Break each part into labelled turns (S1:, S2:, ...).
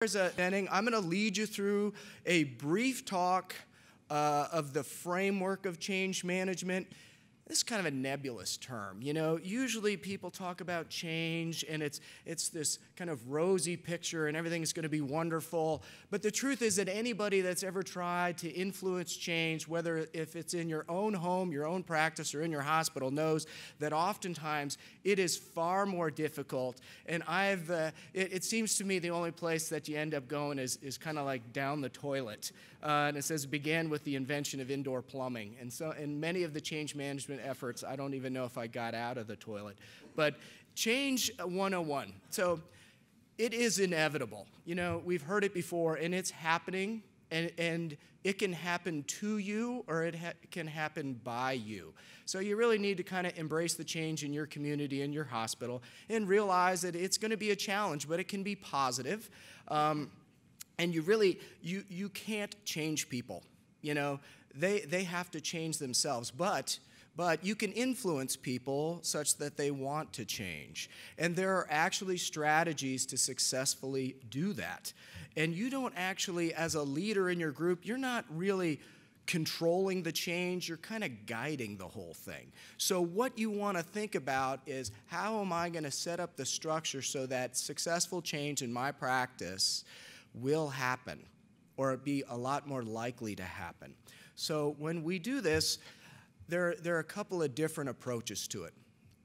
S1: I'm going to lead you through a brief talk of the framework of change management. This is kind of a nebulous term. You know, usually people talk about change and it's this kind of rosy picture and everything's going to be wonderful. But the truth is that anybody that's ever tried to influence change, whether if it's in your own home, your own practice, or in your hospital, knows that oftentimes it is far more difficult. And it seems to me the only place that you end up going is kind of like down the toilet. And it says it began with the invention of indoor plumbing. And so in many of the change management efforts, I don't even know if I got out of the toilet. But change 101. So it is inevitable. You know, we've heard it before, and it's happening, and it can happen to you, or it can happen by you. So you really need to kind of embrace the change in your community, in your hospital, and realize that it's going to be a challenge, but it can be positive. And you can't change people. You know, they have to change themselves, but you can influence people such that they want to change. And there are actually strategies to successfully do that. And you don't actually, as a leader in your group, you're not really controlling the change, you're kind of guiding the whole thing. So what you want to think about is, how am I going to set up the structure so that successful change in my practice will happen, or be a lot more likely to happen? So when we do this, there are a couple of different approaches to it.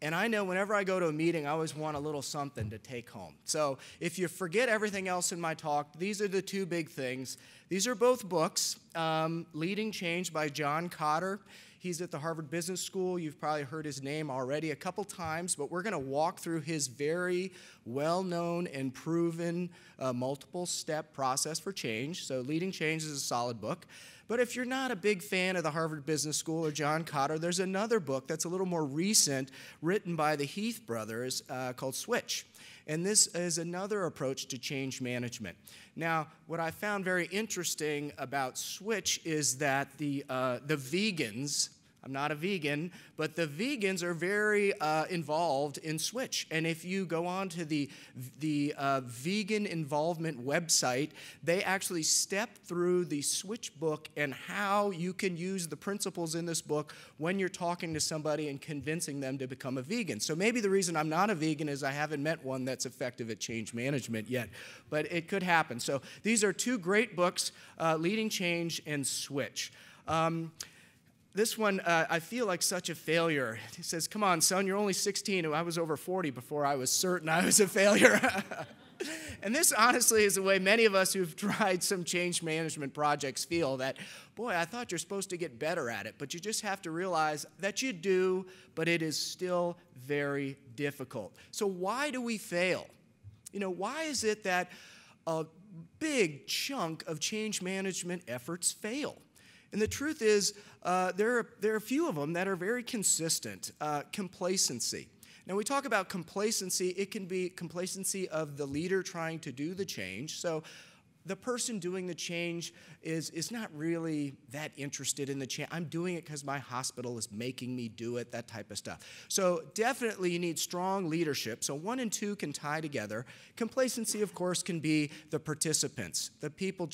S1: And I know whenever I go to a meeting, I always want a little something to take home. So if you forget everything else in my talk, these are the two big things. These are both books. Leading Change by John Kotter. He's at the Harvard Business School. You've probably heard his name already a couple times, but we're going to walk through his very well-known and proven multiple-step process for change. So Leading Change is a solid book. But if you're not a big fan of the Harvard Business School or John Kotter, there's another book that's a little more recent, written by the Heath brothers, called Switch. And this is another approach to change management. Now, what I found very interesting about Switch is that the vegans, I'm not a vegan, but the vegans are very involved in Switch. And if you go on to the vegan involvement website, they actually step through the Switch book and how you can use the principles in this book when you're talking to somebody and convincing them to become a vegan. So maybe the reason I'm not a vegan is I haven't met one that's effective at change management yet, but it could happen. So these are two great books, Leading Change and Switch. This one, I feel like such a failure. He says, come on, son, you're only 16. I was over 40 before I was certain I was a failure. And this, honestly, is the way many of us who've tried some change management projects feel, that, boy, I thought you're supposed to get better at it, but you just have to realize that you do, but it is still very difficult. So why do we fail? You know, why is it that a big chunk of change management efforts fail? And the truth is, there are a few of them that are very consistent. Complacency. Now, we talk about complacency. It can be complacency of the leader trying to do the change. So the person doing the change is not really that interested in the change. I'm doing it because my hospital is making me do it, that type of stuff. So definitely you need strong leadership. So 1 and 2 can tie together. Complacency, of course, can be the participants. The people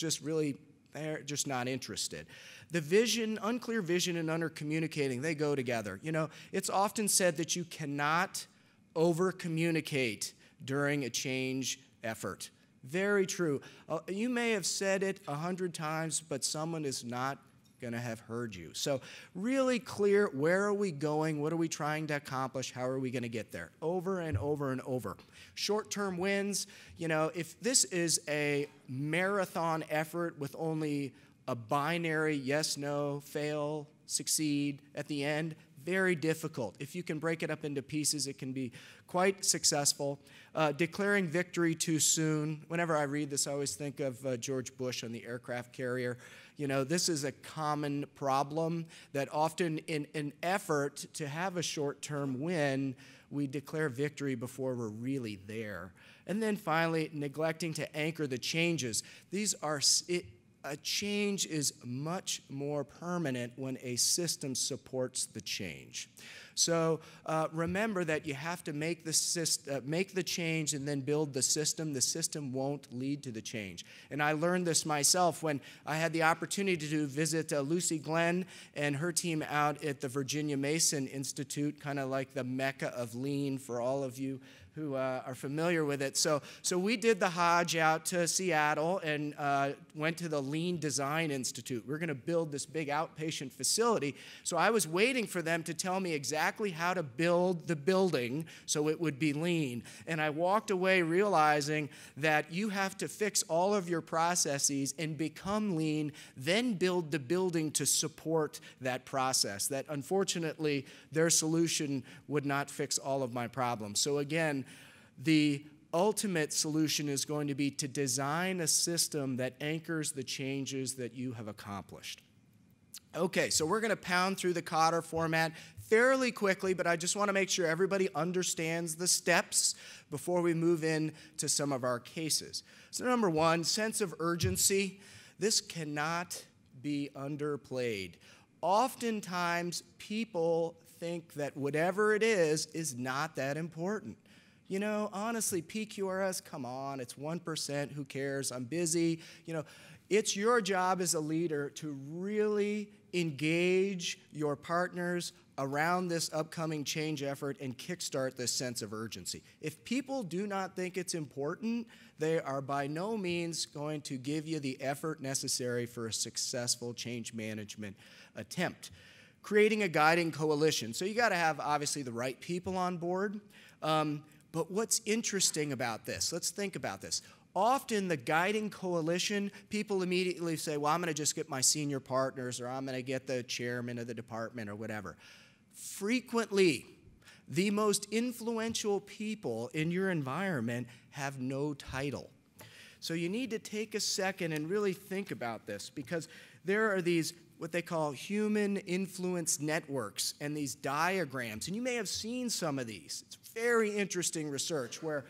S1: they're just not interested. The vision, unclear vision and under-communicating, they go together. You know, it's often said that you cannot over-communicate during a change effort. Very true. You may have said it 100 times, but someone is not going to have heard you. So really clear, where are we going? What are we trying to accomplish? How are we going to get there? Over and over and over. Short-term wins, you know, if this is a marathon effort with only a binary yes, no, fail, succeed at the end, very difficult. If you can break it up into pieces, it can be quite successful. Declaring victory too soon. Whenever I read this, I always think of George Bush on the aircraft carrier. You know, this is a common problem that often in an effort to have a short-term win, we declare victory before we're really there. And then finally, neglecting to anchor the changes. These are, a change is much more permanent when a system supports the change. So remember that you have to make the change and then build the system. The system won't lead to the change. And I learned this myself when I had the opportunity to visit Lucy Glenn and her team out at the Virginia Mason Institute, kind of like the mecca of lean for all of you who are familiar with it. So we did the Hodge out to Seattle and went to the Lean Design Institute. We're going to build this big outpatient facility. So I was waiting for them to tell me exactly how to build the building so it would be lean. And I walked away realizing that you have to fix all of your processes and become lean, then build the building to support that process. That unfortunately, their solution would not fix all of my problems. So again, the ultimate solution is going to be to design a system that anchors the changes that you have accomplished. Okay, so we're going to pound through the Cotter format fairly quickly, but I just want to make sure everybody understands the steps before we move in to some of our cases. So number one, sense of urgency. This cannot be underplayed. Oftentimes, people think that whatever it is not that important. You know, honestly, PQRS, come on, it's 1%, who cares, I'm busy. You know, it's your job as a leader to really engage your partners around this upcoming change effort and kickstart this sense of urgency. If people do not think it's important, they are by no means going to give you the effort necessary for a successful change management attempt. Creating a guiding coalition. So you got to have, obviously, the right people on board. But what's interesting about this, let's think about this. Often the guiding coalition, people immediately say, well, I'm going to just get my senior partners, or I'm going to get the chairman of the department, or whatever. Frequently, the most influential people in your environment have no title. So you need to take a second and really think about this, because there are these what they call human influence networks and these diagrams. And you may have seen some of these. It's very interesting research where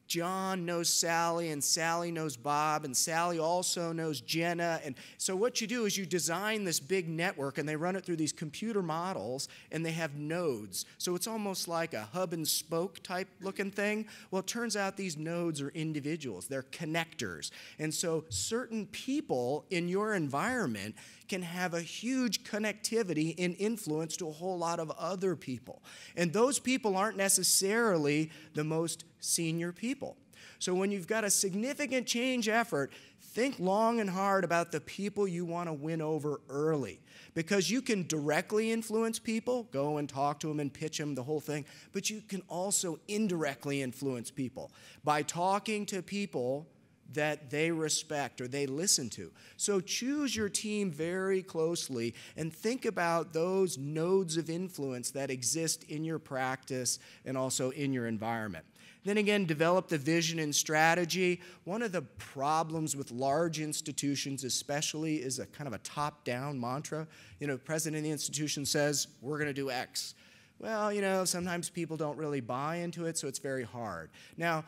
S1: John knows Sally, and Sally knows Bob, and Sally also knows Jenna. And so what you do is you design this big network, and they run it through these computer models, and they have nodes. So it's almost like a hub and spoke type looking thing. Well, it turns out these nodes are individuals. They're connectors. And so certain people in your environment can have a huge connectivity and influence to a whole lot of other people. And those people aren't necessarily the most senior people. So when you've got a significant change effort, think long and hard about the people you want to win over early. Because you can directly influence people, go and talk to them and pitch them, the whole thing, but you can also indirectly influence people by talking to people that they respect or they listen to. So choose your team very closely and think about those nodes of influence that exist in your practice and also in your environment. Then again, develop the vision and strategy. One of the problems with large institutions especially is a kind of a top-down mantra. You know, the president of the institution says, we're going to do X. Well, you know, sometimes people don't really buy into it, so it's very hard. Now,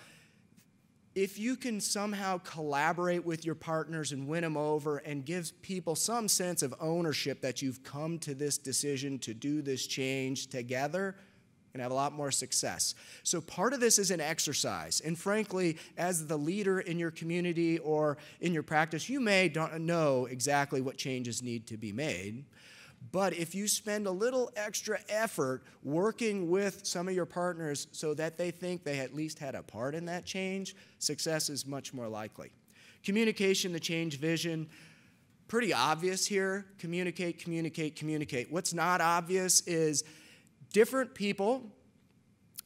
S1: if you can somehow collaborate with your partners and win them over and give people some sense of ownership that you've come to this decision to do this change together, and have a lot more success. So part of this is an exercise. And frankly, as the leader in your community or in your practice, you may not know exactly what changes need to be made. But if you spend a little extra effort working with some of your partners so that they think they at least had a part in that change, success is much more likely. Communication, the change vision. Pretty obvious here. Communicate, communicate, communicate. What's not obvious is different people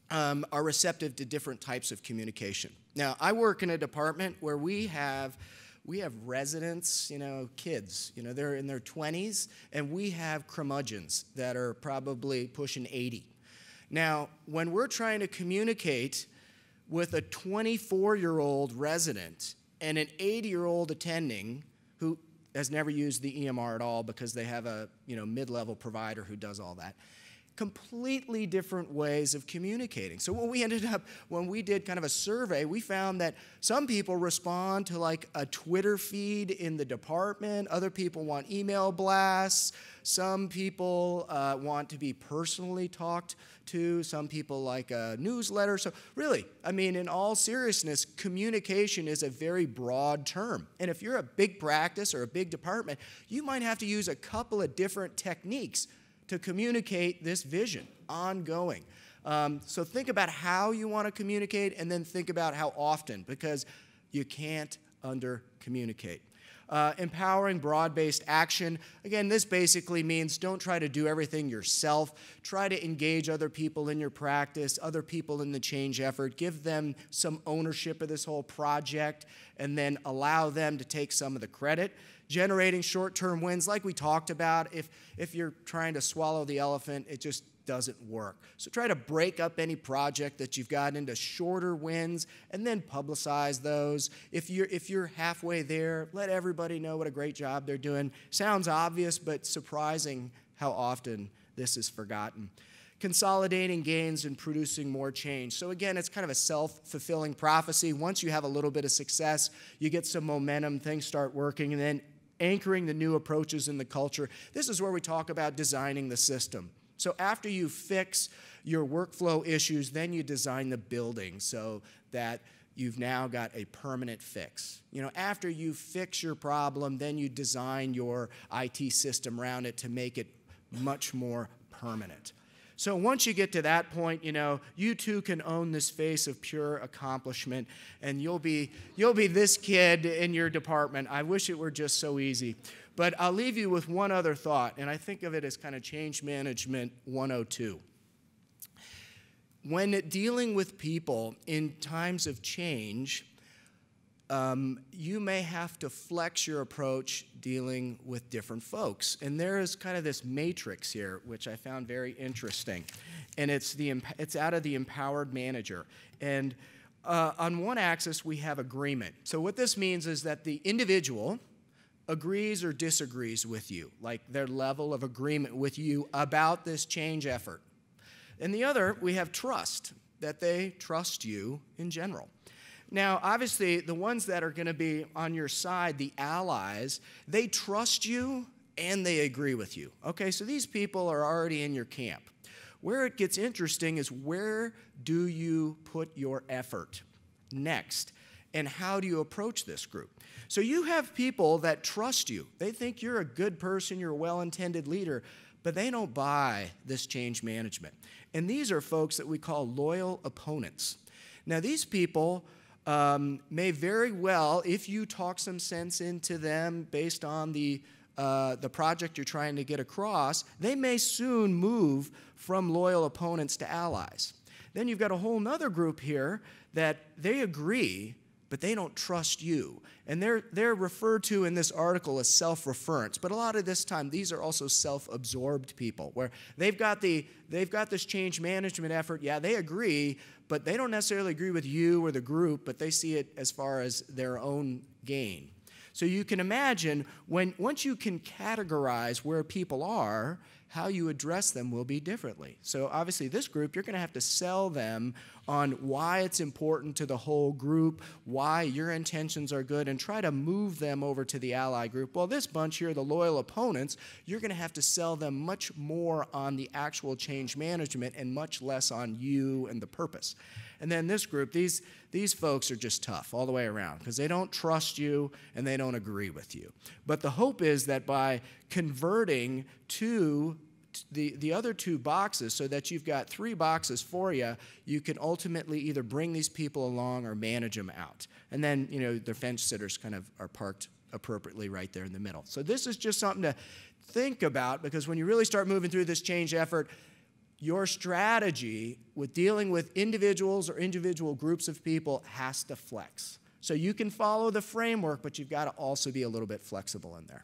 S1: are receptive to different types of communication. Now, I work in a department where we have residents, you know, kids, you know, they're in their 20s, and we have curmudgeons that are probably pushing 80. Now, when we're trying to communicate with a 24-year-old resident and an 80-year-old attending who has never used the EMR at all because they have a, you know, mid-level provider who does all that, completely different ways of communicating. So when we did kind of a survey, we found that some people respond to like a Twitter feed in the department, other people want email blasts, some people want to be personally talked to, some people like a newsletter. So really, I mean, in all seriousness, communication is a very broad term. And if you're a big practice or a big department, you might have to use a couple of different techniques to communicate this vision ongoing. So think about how you want to communicate, and then think about how often, because you can't under-communicate. Empowering broad-based action. Again, this basically means don't try to do everything yourself. Try to engage other people in your practice, other people in the change effort. Give them some ownership of this whole project, and then allow them to take some of the credit. Generating short-term wins, like we talked about. If you're trying to swallow the elephant, it just doesn't work. So try to break up any project that you've got into shorter wins and then publicize those. If you're halfway there, let everybody know what a great job they're doing. Sounds obvious, but surprising how often this is forgotten. Consolidating gains and producing more change. So again, it's kind of a self-fulfilling prophecy. Once you have a little bit of success, you get some momentum, things start working, and then anchoring the new approaches in the culture. This is where we talk about designing the system. So after you fix your workflow issues, then you design the building so that you've now got a permanent fix. You know, after you fix your problem, then you design your IT system around it to make it much more permanent. So once you get to that point, you know, you too can own this face of pure accomplishment, and you'll be this kid in your department. I wish it were just so easy. But I'll leave you with one other thought, and I think of it as kind of change management 102. When dealing with people in times of change, you may have to flex your approach dealing with different folks. And there is kind of this matrix here, which I found very interesting. And it's out of the empowered manager. And on one axis, we have agreement. So what this means is that the individual agrees or disagrees with you, like their level of agreement with you about this change effort. And the other, we have trust, that they trust you in general. Now, obviously, the ones that are going to be on your side, the allies, they trust you and they agree with you. Okay, so these people are already in your camp. Where it gets interesting is, where do you put your effort next? And how do you approach this group? So you have people that trust you. They think you're a good person, you're a well-intended leader, but they don't buy this change management. And these are folks that we call loyal opponents. Now, these people may very well, if you talk some sense into them based on the project you're trying to get across, they may soon move from loyal opponents to allies. Then you've got a whole other group here that they agree, but they don't trust you. And they're referred to in this article as self-reference. But a lot of this time, these are also self-absorbed people, where they've got this change management effort. Yeah, they agree, but they don't necessarily agree with you or the group, but they see it as far as their own gain. So you can imagine, once you can categorize where people are, how you address them will be differently. So obviously this group, you're going to have to sell them on why it's important to the whole group, why your intentions are good, and try to move them over to the ally group. Well, this bunch here, the loyal opponents, you're going to have to sell them much more on the actual change management and much less on you and the purpose. And then this group, these folks are just tough all the way around, because they don't trust you and they don't agree with you. But the hope is that by converting to the other two boxes, so that you've got 3 boxes for you, you can ultimately either bring these people along or manage them out. And then, you know, the fence sitters kind of are parked appropriately right there in the middle. So this is just something to think about, because when you really start moving through this change effort, your strategy with dealing with individuals or individual groups of people has to flex. So you can follow the framework, but you've got to also be a little bit flexible in there.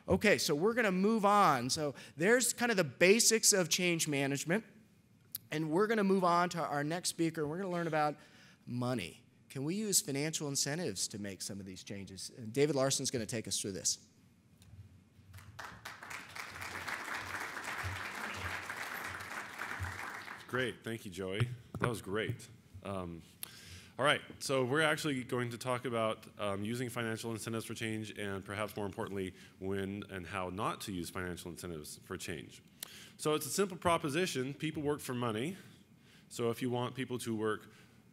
S1: Okay, so we're going to move on. So there's kind of the basics of change management, and we're going to move on to our next speaker. We're going to learn about money. Can we use financial incentives to make some of these changes? And David Larson's going to take us through this.
S2: Great. Thank you, Joey. That was great. All right, so we're actually going to talk about using financial incentives for change, and perhaps more importantly, when and how not to use financial incentives for change. So it's a simple proposition. People work for money. So if you want people to work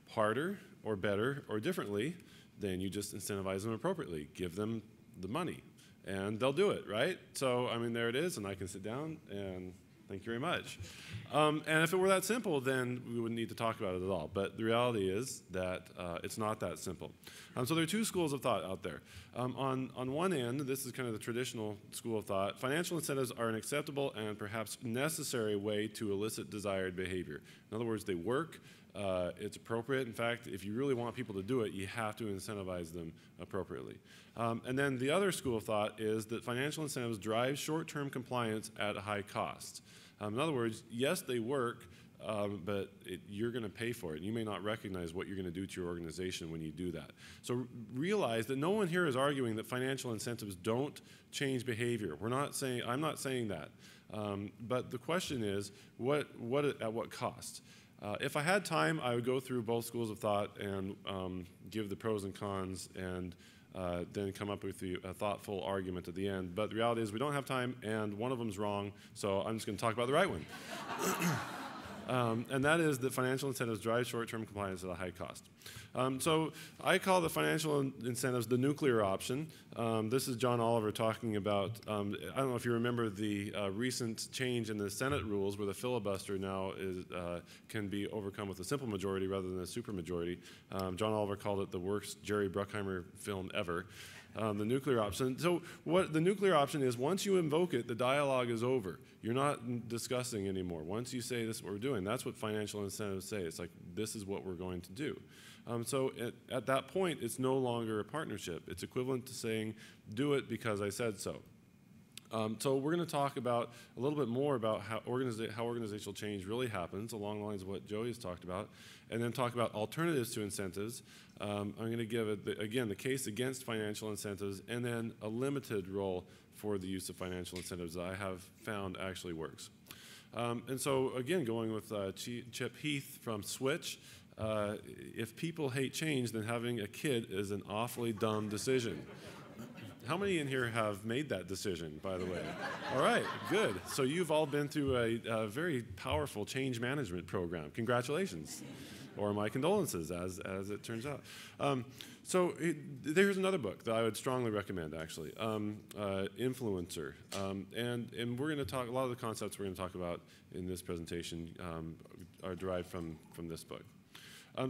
S2: harder or better or differently, then you just incentivize them appropriately. Give them the money, and they'll do it, right? So, I mean, there it is, and I can sit down, and thank you very much. And if it were that simple, then we wouldn't need to talk about it at all. But the reality is that it's not that simple. So there are two schools of thought out there. On one end, this is kind of the traditional school of thought. Financial incentives are an acceptable and perhaps necessary way to elicit desired behavior. In other words, they work. It's appropriate. In fact, if you really want people to do it, you have to incentivize them appropriately. And then the other school of thought is that financial incentives drive short-term compliance at a high cost. In other words, yes, they work, but you're going to pay for it. You may not recognize what you're going to do to your organization when you do that. So realize that no one here is arguing that financial incentives don't change behavior. I'm not saying that. But the question is, at what cost? If I had time, I would go through both schools of thought and give the pros and cons and then come up with a thoughtful argument at the end. But the reality is we don't have time, and one of them's wrong, so I'm just going to talk about the right one. And that is that financial incentives drive short-term compliance at a high cost. So I call the financial incentives the nuclear option. This is John Oliver talking about, I don't know if you remember the recent change in the Senate rules where the filibuster now can be overcome with a simple majority rather than a supermajority. John Oliver called it the worst Jerry Bruckheimer film ever. The nuclear option. So what the nuclear option is, once you invoke it, the dialogue is over. You're not discussing anymore. Once you say this is what we're doing, that's what financial incentives say. It's like, this is what we're going to do. So at that point, it's no longer a partnership. It's equivalent to saying, do it because I said so. So we're going to talk about a little bit more about how organizational change really happens along the lines of what Joey has talked about, and then talk about alternatives to incentives. I'm going to give, again, the case against financial incentives, and then a limited role for the use of financial incentives that I have found actually works. And so, again, going with Chip Heath from Switch, if people hate change, then having a kid is an awfully dumb decision. How many in here have made that decision, by the way? All right, good. So you've all been through a very powerful change management program. Congratulations, or my condolences, as it turns out. There's another book that I would strongly recommend, actually, Influencer. And we're going to talk, a lot of the concepts we're going to talk about in this presentation are derived from this book.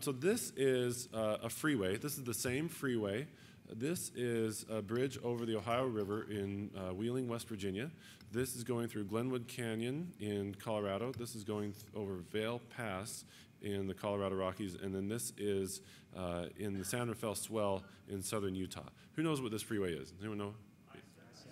S2: So this is a freeway. This is the same freeway. This is a bridge over the Ohio River in Wheeling, West Virginia. This is going through Glenwood Canyon in Colorado. This is going over Vail Pass in the Colorado Rockies. And then this is in the San Rafael Swell in southern Utah. Who knows what this freeway is? Does anyone know?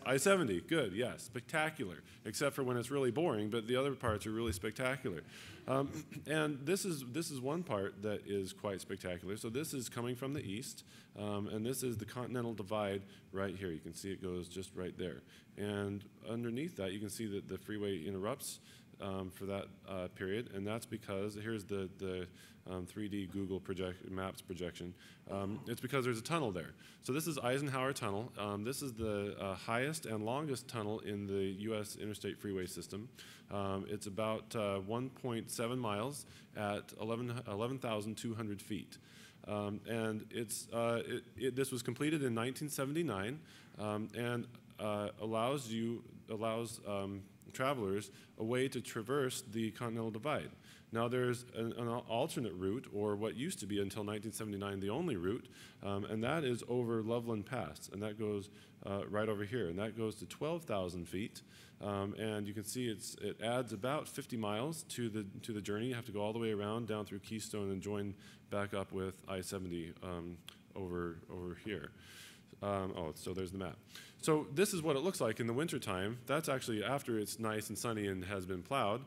S2: I-70, good, yes, spectacular, except for when it's really boring, but the other parts are really spectacular. And this is one part that is quite spectacular. So this is coming from the east, and this is the Continental Divide right here. You can see it goes just right there. And underneath that, you can see that the freeway interrupts for that period, and that's because, here's the 3D Google Maps projection. It's because there's a tunnel there. So this is Eisenhower Tunnel. This is the highest and longest tunnel in the U.S. interstate freeway system. It's about 1.7 miles at 11,200 feet. And this was completed in 1979 and allows travelers a way to traverse the Continental Divide. Now there's an alternate route, or what used to be until 1979 the only route, and that is over Loveland Pass, and that goes right over here, and that goes to 12,000 feet. And you can see it adds about 50 miles to the journey. You have to go all the way around down through Keystone and join back up with I-70 over here. So there's the map. So this is what it looks like in the wintertime. That's actually after it's nice and sunny and has been plowed.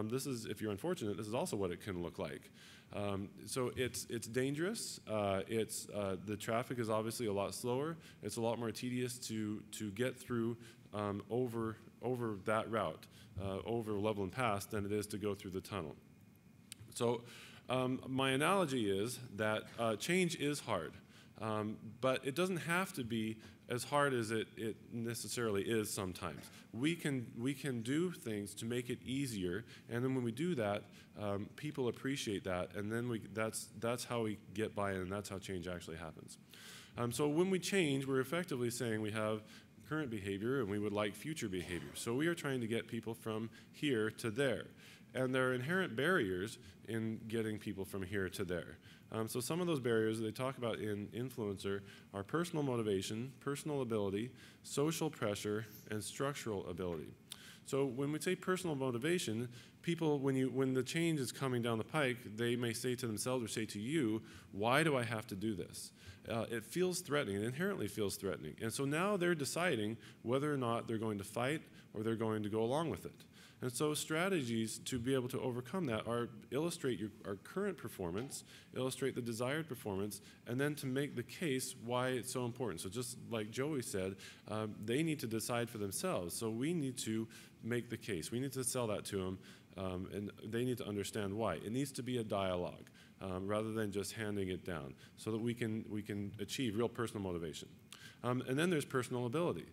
S2: This is, if you're unfortunate, this is also what it can look like. So it's dangerous. The traffic is obviously a lot slower. It's a lot more tedious to get through over that route, over Loveland Pass, than it is to go through the tunnel. So my analogy is that change is hard, but it doesn't have to be as hard as it necessarily is sometimes. We can do things to make it easier, and then when we do that, people appreciate that, and then that's how we get by, and that's how change actually happens. So when we change, we're effectively saying we have current behavior and we would like future behavior. So we are trying to get people from here to there. And there are inherent barriers in getting people from here to there. So some of those barriers that they talk about in Influencer are personal motivation, personal ability, social pressure, and structural ability. So when we say personal motivation, people, when the change is coming down the pike, they may say to themselves or say to you, why do I have to do this? It feels threatening. It inherently feels threatening. And so now they're deciding whether or not they're going to fight or they're going to go along with it. And so strategies to be able to overcome that are illustrate our current performance, illustrate the desired performance, and then to make the case why it's so important. So just like Joey said, they need to decide for themselves. So we need to make the case. We need to sell that to them, and they need to understand why. It needs to be a dialogue rather than just handing it down so that we can achieve real personal motivation. And then there's personal ability.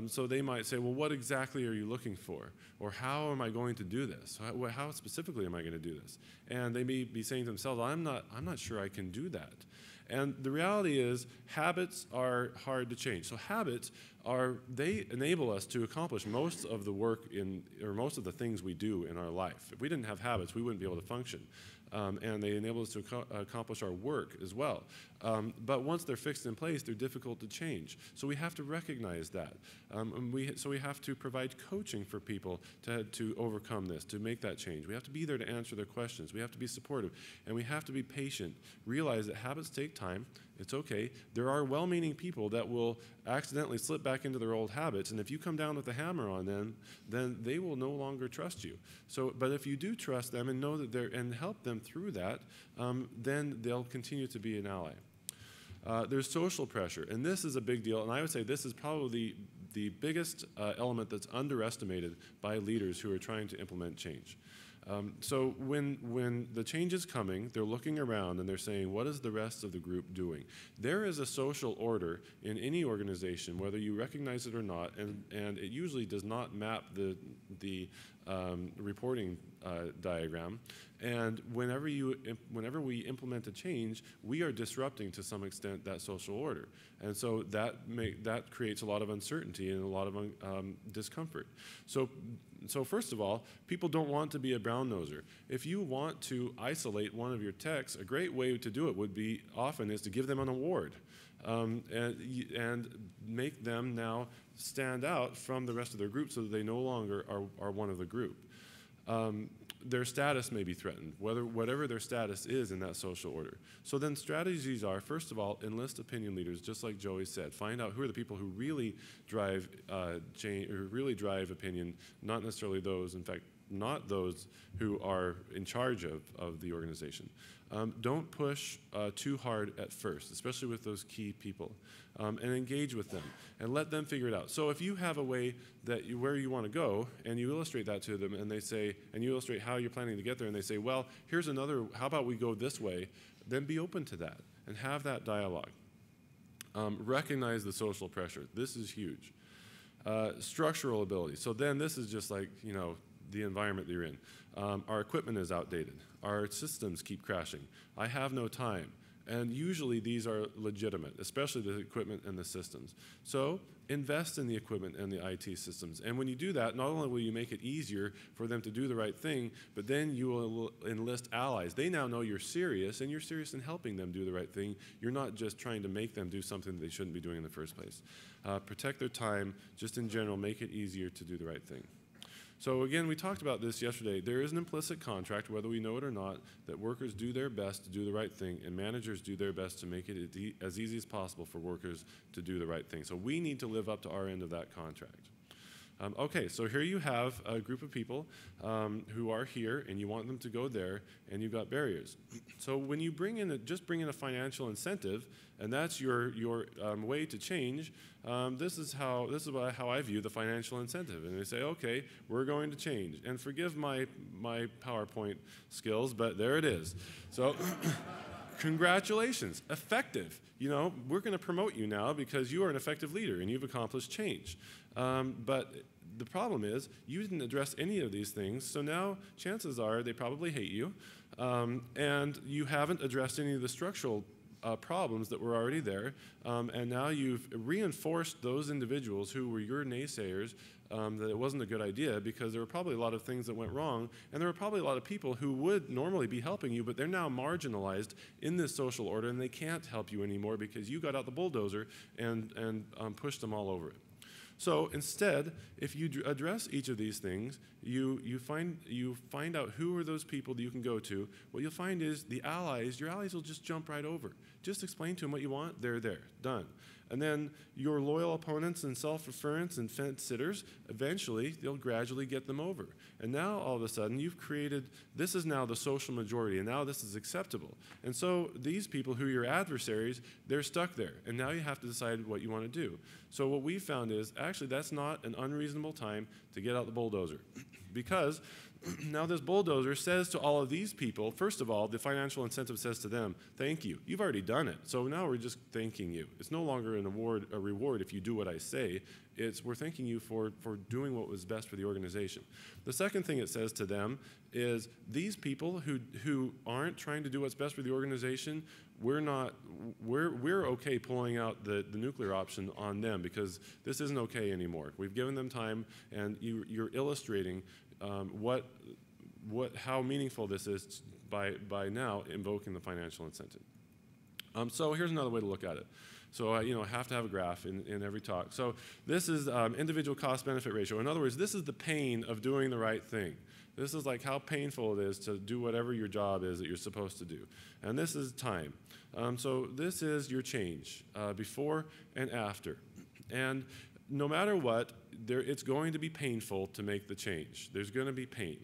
S2: So they might say, well, what exactly are you looking for? Or how am I going to do this? How specifically am I going to do this? And they may be saying to themselves, I'm not sure I can do that. And the reality is habits are hard to change. So habits they enable us to accomplish most of the work or most of the things we do in our life. If we didn't have habits, we wouldn't be able to function. And they enable us to accomplish our work as well. But once they're fixed in place, they're difficult to change. So we have to recognize that. So we have to provide coaching for people to overcome this, to make that change. We have to be there to answer their questions. We have to be supportive. And we have to be patient. Realize that habits take time. It's okay. There are well-meaning people that will accidentally slip back into their old habits, and if you come down with a hammer on them, then they will no longer trust you. But if you do trust them and know that and help them through that, then they'll continue to be an ally. There's social pressure, and this is a big deal, and I would say this is probably the biggest element that's underestimated by leaders who are trying to implement change. So when the change is coming, they're looking around and they're saying, what is the rest of the group doing? There is a social order in any organization, whether you recognize it or not, and it usually does not map the reporting diagram. And whenever we implement a change, we are disrupting to some extent that social order. And so that creates a lot of uncertainty and a lot of discomfort. So first of all, people don't want to be a brown-noser. If you want to isolate one of your techs, a great way to do it is to give them an award and make them now stand out from the rest of their group so that they no longer are one of the group. Their status may be threatened, whatever their status is in that social order. So then strategies are, first of all, enlist opinion leaders, just like Joey said. Find out who are the people who really drive change, who really drive opinion, not necessarily those, in fact, not those who are in charge of the organization. Don't push too hard at first, especially with those key people, and engage with them and let them figure it out. So if you have a way where you want to go and you illustrate that to them and you illustrate how you're planning to get there and they say, well, here's another, how about we go this way, then be open to that and have that dialogue. Recognize the social pressure. This is huge. Structural ability. So then this is just like, the environment that you're in. Our equipment is outdated. Our systems keep crashing. I have no time. And usually these are legitimate, especially the equipment and the systems. So invest in the equipment and the IT systems. And when you do that, not only will you make it easier for them to do the right thing, but then you will enlist allies. They now know you're serious, and you're serious in helping them do the right thing. You're not just trying to make them do something that they shouldn't be doing in the first place. Protect their time. Just in general, make it easier to do the right thing. So again, we talked about this yesterday. There is an implicit contract, whether we know it or not, that workers do their best to do the right thing, and managers do their best to make it as easy as possible for workers to do the right thing. So we need to live up to our end of that contract. Okay, so here you have a group of people who are here, and you want them to go there, and you've got barriers. So when you just bring in a financial incentive, and that's your way to change, this is how I view the financial incentive. And they say, okay, we're going to change. And forgive my PowerPoint skills, but there it is. So congratulations, effective. We're going to promote you now because you are an effective leader and you've accomplished change. But the problem is you didn't address any of these things, so now chances are they probably hate you, and you haven't addressed any of the structural problems that were already there, and now you've reinforced those individuals who were your naysayers that it wasn't a good idea, because there were probably a lot of things that went wrong, and there were probably a lot of people who would normally be helping you, but they're now marginalized in this social order, and they can't help you anymore because you got out the bulldozer and pushed them all over it. So instead, if you address each of these things, you find out who are those people that you can go to. What you'll find is your allies will just jump right over. Just explain to them what you want, they're there, done. And then your loyal opponents and self-referents and fence-sitters, eventually, they'll gradually get them over. And now, all of a sudden, this is now the social majority, and now this is acceptable. And so these people who are your adversaries, they're stuck there. And now you have to decide what you want to do. So what we found is, actually, that's not an unreasonable time to get out the bulldozer. Because now this bulldozer says to all of these people, first of all, the financial incentive says to them, thank you. You've already done it. So now we're just thanking you. It's no longer a reward if you do what I say. We're thanking you for doing what was best for the organization. The second thing it says to them is these people who aren't trying to do what's best for the organization, we're okay pulling out the nuclear option on them, because this isn't okay anymore. We've given them time, and you're illustrating how meaningful this is by now invoking the financial incentive. So here's another way to look at it. So I have to have a graph in every talk. So this is individual cost-benefit ratio. In other words, this is the pain of doing the right thing. This is like how painful it is to do whatever your job is that you're supposed to do. And this is time. So this is your change, before and after. And no matter what, it's going to be painful to make the change. There's going to be pain.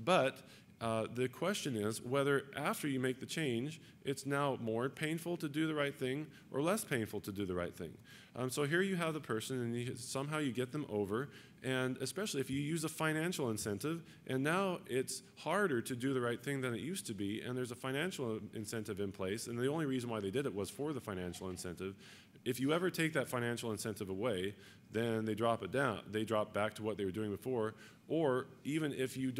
S2: But the question is whether after you make the change, it's now more painful to do the right thing or less painful to do the right thing. So here you have the person, and somehow you get them over, and especially if you use a financial incentive, and now it's harder to do the right thing than it used to be, and there's a financial incentive in place, and the only reason why they did it was for the financial incentive. If you ever take that financial incentive away, then they drop it down. They drop back to what they were doing before, or even if you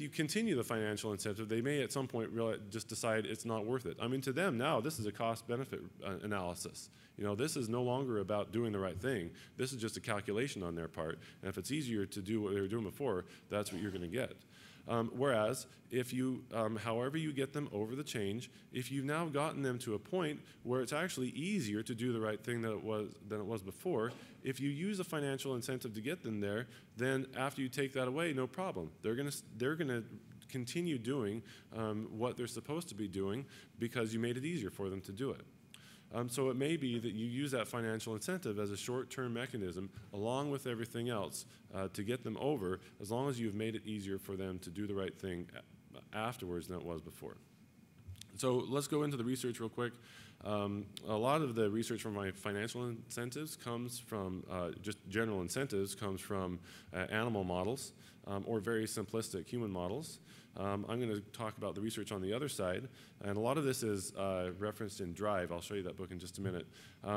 S2: continue the financial incentive, they may at some point just decide it's not worth it. I mean, to them now, this is a cost-benefit analysis. This is no longer about doing the right thing. This is just a calculation on their part. And if it's easier to do what they were doing before, that's what you're going to get. Whereas, if you, however you get them over the change, if you've now gotten them to a point where it's actually easier to do the right thing than it was before, if you use a financial incentive to get them there, then after you take that away, no problem. They're gonna continue doing what they're supposed to be doing because you made it easier for them to do it. So it may be that you use that financial incentive as a short-term mechanism along with everything else to get them over, as long as you've made it easier for them to do the right thing afterwards than it was before. So let's go into the research real quick. A lot of the research from my financial incentives comes from, just general incentives, comes from animal models or very simplistic human models. I'm going to talk about the research on the other side, and a lot of this is referenced in Drive. I'll show you that book in just a minute.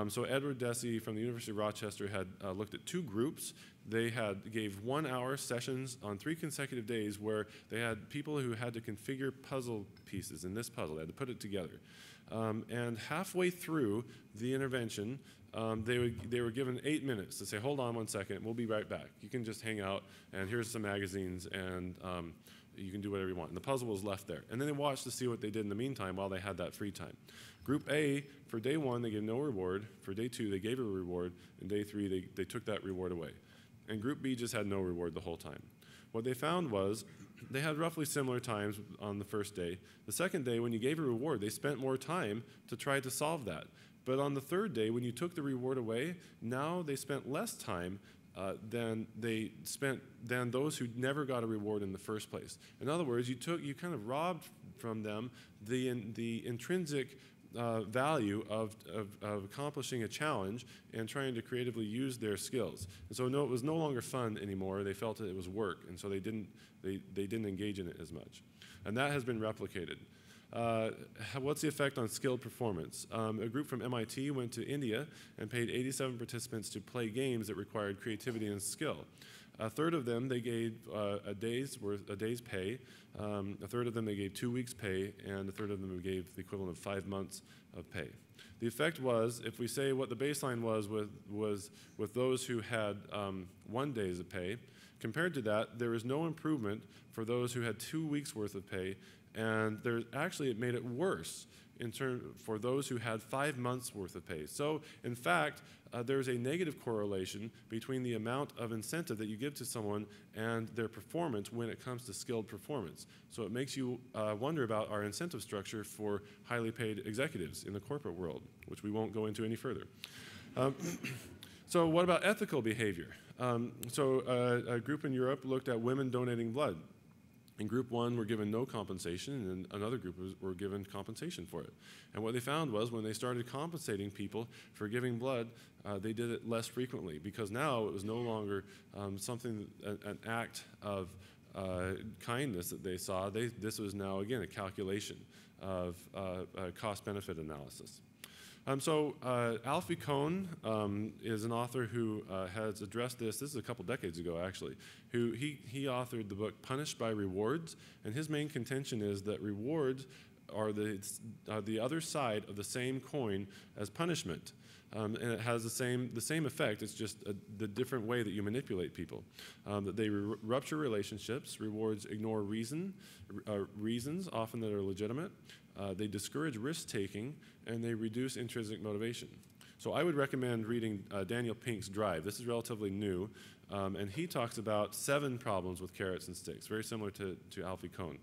S2: So Edward Deci from the University of Rochester had looked at 2 groups. They gave 1-hour sessions on 3 consecutive days where they had people who had to configure puzzle pieces in this puzzle. They had to put it together. And halfway through the intervention, they were given 8 minutes to say, hold on 1 second, we'll be right back. You can just hang out, and here's some magazines, and you can do whatever you want. And the puzzle was left there. And then they watched to see what they did in the meantime while they had that free time. Group A, for day 1, they gave no reward. For day 2, they gave a reward. And day 3, they took that reward away. And Group B just had no reward the whole time. What they found was they had roughly similar times on the first day. The second day, when you gave a reward, they spent more time to try to solve that. But on the third day, when you took the reward away, now they spent less time than those who never got a reward in the first place. In other words, you kind of robbed from them the intrinsic value of accomplishing a challenge and trying to creatively use their skills. And so it was no longer fun anymore. They felt that it was work, and so they didn't engage in it as much. And that has been replicated. What's the effect on skilled performance? A group from MIT went to India and paid 87 participants to play games that required creativity and skill. A third of them they gave a day's pay, a third of them they gave 2 weeks' pay, and a third of them gave the equivalent of 5 months of pay. The effect was, if we say what the baseline was with those who had 1 day's of pay, compared to that, there was no improvement for those who had 2 weeks' worth of pay, and it made it worse for those who had 5 months' worth of pay. So, in fact, there's a negative correlation between the amount of incentive that you give to someone and their performance when it comes to skilled performance. So it makes you wonder about our incentive structure for highly paid executives in the corporate world, which we won't go into any further. So what about ethical behavior? A group in Europe looked at women donating blood. In group one were given no compensation, and another group were given compensation for it. And what they found was when they started compensating people for giving blood, they did it less frequently, because now it was no longer an act of kindness that they saw. This was now, again, a calculation of cost-benefit analysis. Alfie Kohn is an author who has addressed this. This is a couple decades ago, actually. He authored the book Punished by Rewards, and his main contention is that rewards are the other side of the same coin as punishment, and it has the same effect. It's just the different way that you manipulate people. That they rupture relationships. Rewards ignore reasons, often that are legitimate. They discourage risk-taking, and they reduce intrinsic motivation. So I would recommend reading Daniel Pink's Drive. This is relatively new, and he talks about 7 problems with carrots and sticks, very similar to Alfie Kohn.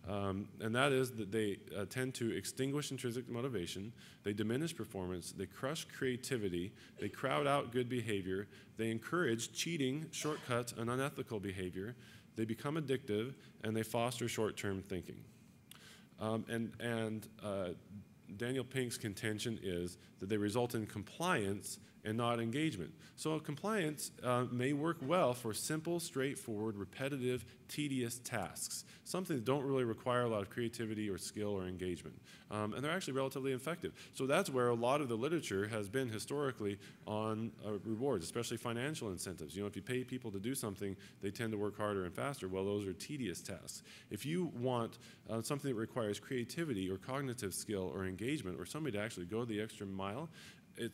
S2: And that is that they tend to extinguish intrinsic motivation, they diminish performance, they crush creativity, they crowd out good behavior, they encourage cheating, shortcuts, and unethical behavior, they become addictive, and they foster short-term thinking. Daniel Pink's contention is that they result in compliance and not engagement. So compliance may work well for simple, straightforward, repetitive, tedious tasks, something that don't really require a lot of creativity or skill or engagement. And they're actually relatively effective. So that's where a lot of the literature has been historically on rewards, especially financial incentives. If you pay people to do something, they tend to work harder and faster. Well, those are tedious tasks. If you want something that requires creativity or cognitive skill or engagement, or somebody to actually go the extra mile,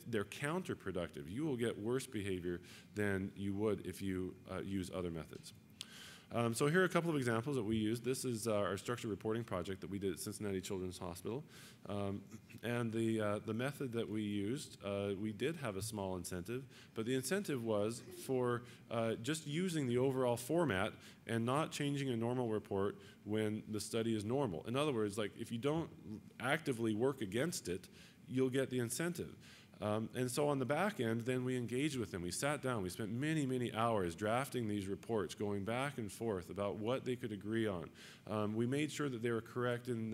S2: they're counterproductive. You will get worse behavior than you would if you use other methods. So here are a couple of examples that we used. This is our structured reporting project that we did at Cincinnati Children's Hospital. And the method that we used, we did have a small incentive, but the incentive was for just using the overall format and not changing a normal report when the study is normal. In other words, like if you don't actively work against it, you'll get the incentive. And so on the back end, then we engaged with them. We sat down. We spent many, many hours drafting these reports, going back and forth about what they could agree on. We made sure that they were correct in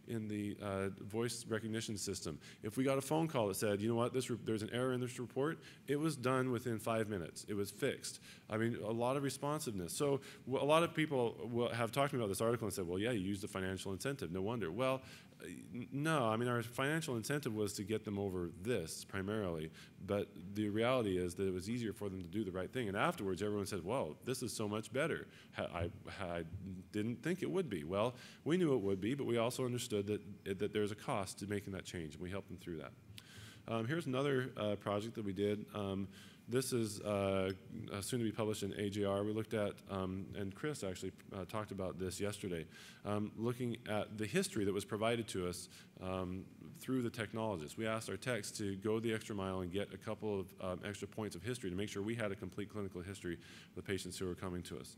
S2: the voice recognition system. If we got a phone call that said, you know what, there's an error in this report, it was done within 5 minutes. It was fixed. I mean, a lot of responsiveness. So a lot of people have talked to me about this article and said, well, yeah, you used a financial incentive. No wonder. Well, no, I mean, our financial incentive was to get them over this primarily, but the reality is that it was easier for them to do the right thing. And afterwards, everyone said, well, this is so much better. I didn't think it would be. Well, we knew it would be, but we also understood that there's a cost to making that change, and we helped them through that. Here's another project that we did. This is soon to be published in AJR. We looked at, and Chris actually talked about this yesterday, looking at the history that was provided to us through the technologists. We asked our techs to go the extra mile and get a couple of extra points of history to make sure we had a complete clinical history of the patients who were coming to us.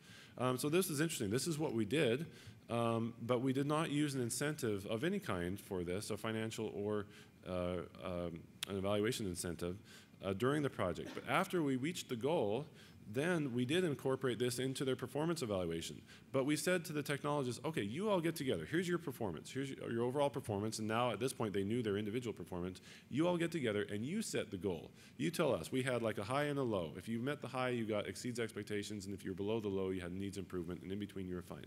S2: So this is interesting. This is what we did, but we did not use an incentive of any kind for this, a financial or an evaluation incentive, during the project. But after we reached the goal, then we did incorporate this into their performance evaluation. But we said to the technologists, okay, you all get together. Here's your performance. Here's your overall performance. And now at this point, they knew their individual performance. You all get together and you set the goal. You tell us. We had like a high and a low. If you met the high, you got exceeds expectations. And if you're below the low, you had needs improvement. And in between, you were fine.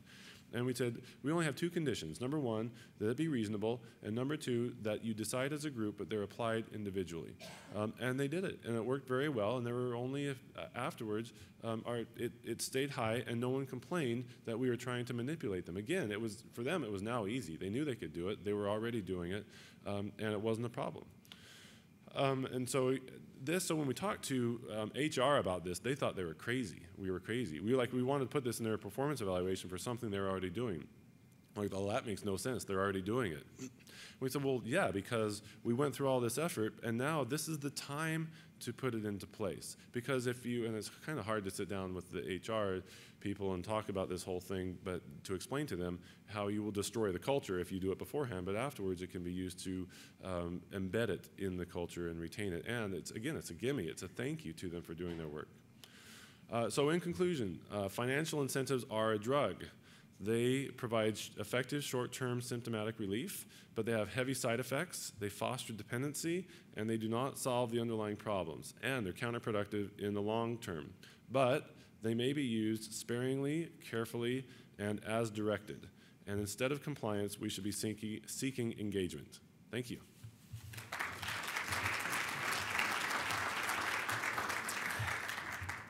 S2: And we said, we only have two conditions. Number one, that it be reasonable. And number two, that you decide as a group, but they're applied individually. And they did it. And it worked very well. And there were only, afterwards, it stayed high, and no one complained that we were trying to manipulate them. Again, it was, for them, it was now easy. They knew they could do it. They were already doing it, and it wasn't a problem. So when we talked to HR about this, they thought they were crazy. We were crazy. We wanted to put this in their performance evaluation for something they were already doing. Like, oh, that makes no sense. They're already doing it. We said, well, yeah, because we went through all this effort, and now this is the time to put it into place. Because and it's kind of hard to sit down with the HR people and talk about this whole thing, but to explain to them how you will destroy the culture if you do it beforehand, but afterwards it can be used to embed it in the culture and retain it. And it's a gimme. It's a thank you to them for doing their work. So in conclusion, financial incentives are a drug. They provide effective short-term symptomatic relief, but they have heavy side effects, they foster dependency, and they do not solve the underlying problems, and they're counterproductive in the long term. But they may be used sparingly, carefully, and as directed. And instead of compliance, we should be seeking engagement. Thank you.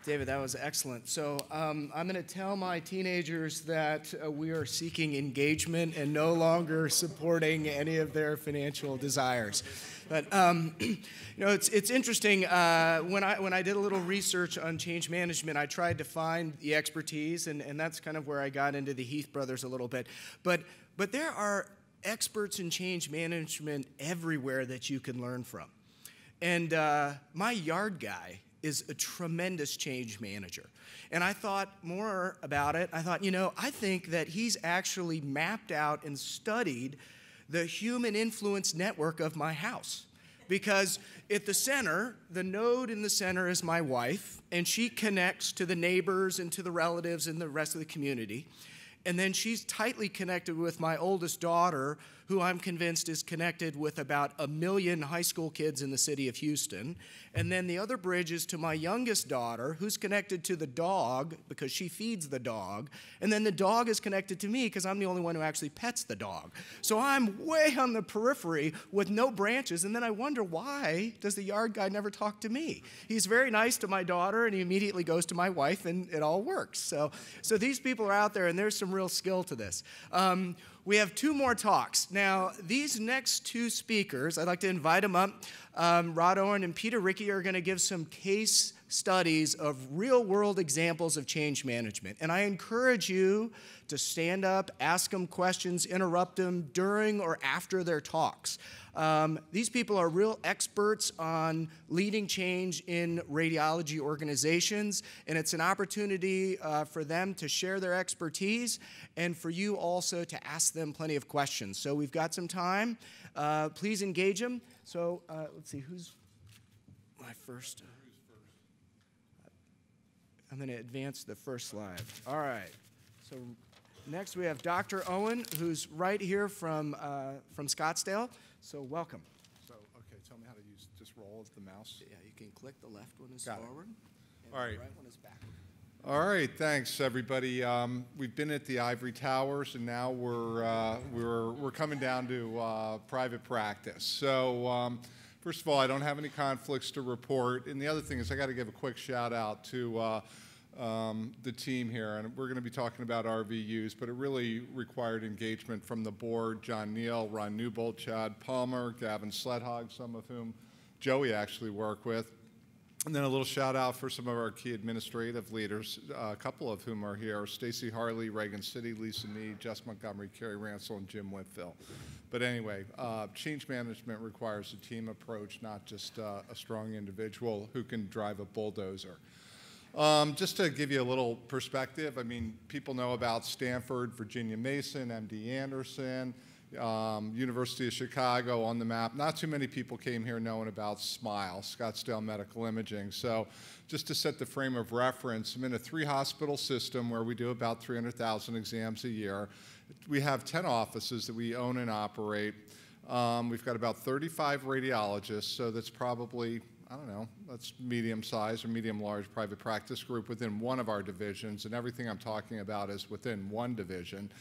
S1: David, that was excellent. So I'm going to tell my teenagers that we are seeking engagement and no longer supporting any of their financial desires. But it's interesting. When I did a little research on change management, I tried to find the expertise, and that's kind of where I got into the Heath brothers a little bit. But there are experts in change management everywhere that you can learn from. And my yard guy is a tremendous change manager. And I thought more about it. I thought, I think that he's actually mapped out and studied the human influence network of my house. Because at the center, the node in the center is my wife, and she connects to the neighbors and to the relatives and the rest of the community. And then she's tightly connected with my oldest daughter, who I'm convinced is connected with about 1 million high school kids in the city of Houston. And then the other bridge is to my youngest daughter, who's connected to the dog because she feeds the dog. And then the dog is connected to me because I'm the only one who actually pets the dog. So I'm way on the periphery with no branches. And then I wonder, why does the yard guy never talk to me? He's very nice to my daughter, and he immediately goes to my wife, and it all works. So these people are out there, and there's some real skill to this. We have 2 more talks. Now, these next 2 speakers, I'd like to invite them up. Rod Owen and Peter Rickey are going to give some case studies of real-world examples of change management. And I encourage you to stand up, ask them questions, interrupt them during or after their talks. These people are real experts on leading change in radiology organizations, and it's an opportunity for them to share their expertise and for you also to ask them plenty of questions. So we've got some time. Please engage them. So let's see, who's my first? I'm going to advance the first slide. All right. So next we have Dr. Owen, who's right here from Scottsdale. So welcome.
S3: So, okay, tell me how to use, just roll the mouse.
S1: Yeah, you can click the left one is
S3: Got it.
S1: forward, and
S3: All right.
S1: the right one is backward.
S3: All right, thanks everybody. We've been at the Ivory Towers, and now we're coming down to private practice. So, first of all, I don't have any conflicts to report, and the other thing is I got to give a quick shout out to the team here, and we're going to be talking about RVUs, but it really required engagement from the board: John Neal, Ron Newbold, Chad Palmer, Gavin Sledhog, some of whom Joey actually worked with. And then a little shout out for some of our key administrative leaders, a couple of whom are here: Stacy Harley, Reagan City, Lisa Mead, Jess Montgomery, Kerry Ransel, and Jim Whitfield. But anyway, change management requires a team approach, not just a strong individual who can drive a bulldozer. Just to give you a little perspective, I mean, people know about Stanford, Virginia Mason, MD Anderson, University of Chicago on the map. Not too many people came here knowing about SMILE, Scottsdale Medical Imaging. So just to set the frame of reference, I'm in a 3-hospital system where we do about 300,000 exams a year. We have 10 offices that we own and operate. We've got about 35 radiologists, so that's probably, I don't know, that's medium-sized or medium-large private practice group within one of our divisions, and everything I'm talking about is within one division.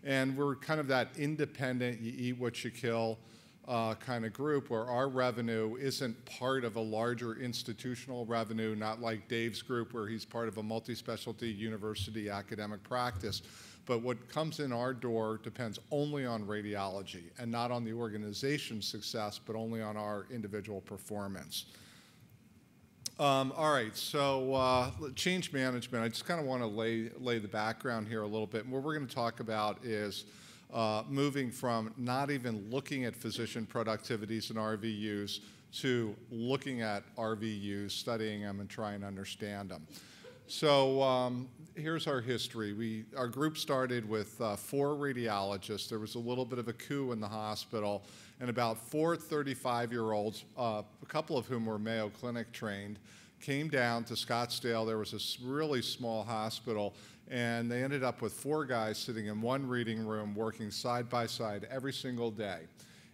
S3: And we're kind of that independent, you eat what you kill kind of group where our revenue isn't part of a larger institutional revenue, not like Dave's group where he's part of a multi-specialty university academic practice. But what comes in our door depends only on radiology and not on the organization's success, but only on our individual performance. All right, so change management. I just kind of want to lay the background here a little bit. And what we're going to talk about is moving from not even looking at physician productivities and RVUs to looking at RVUs, studying them, and trying to understand them. So here's our history. Our group started with 4 radiologists. There was a little bit of a coup in the hospital, and about 4 35-year-olds, a couple of whom were Mayo Clinic trained, came down to Scottsdale. There was a really small hospital, and they ended up with 4 guys sitting in one reading room working side by side every single day.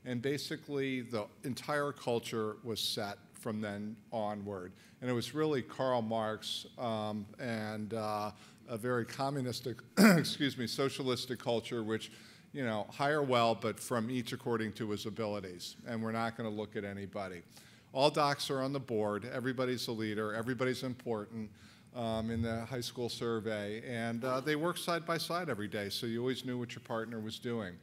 S3: And basically, the entire culture was set from then onward. And it was really Karl Marx and a very communistic, excuse me, socialistic culture, which, you know, hire well, but from each according to his abilities. And we're not going to look at anybody. All docs are on the board. Everybody's a leader. Everybody's important in the high school survey. And they work side by side every day, so you always knew what your partner was doing.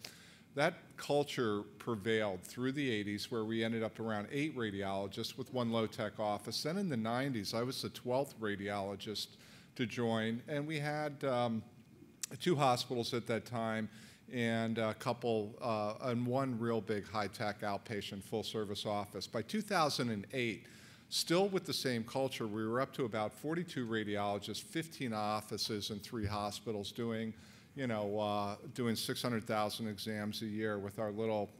S3: That culture prevailed through the 80s, where we ended up around 8 radiologists with 1 low-tech office. Then in the 90s, I was the 12th radiologist to join, and we had 2 hospitals at that time and a couple, and 1 real big high-tech outpatient full-service office. By 2008, still with the same culture, we were up to about 42 radiologists, 15 offices, and 3 hospitals doing, you know, doing 600,000 exams a year with our little,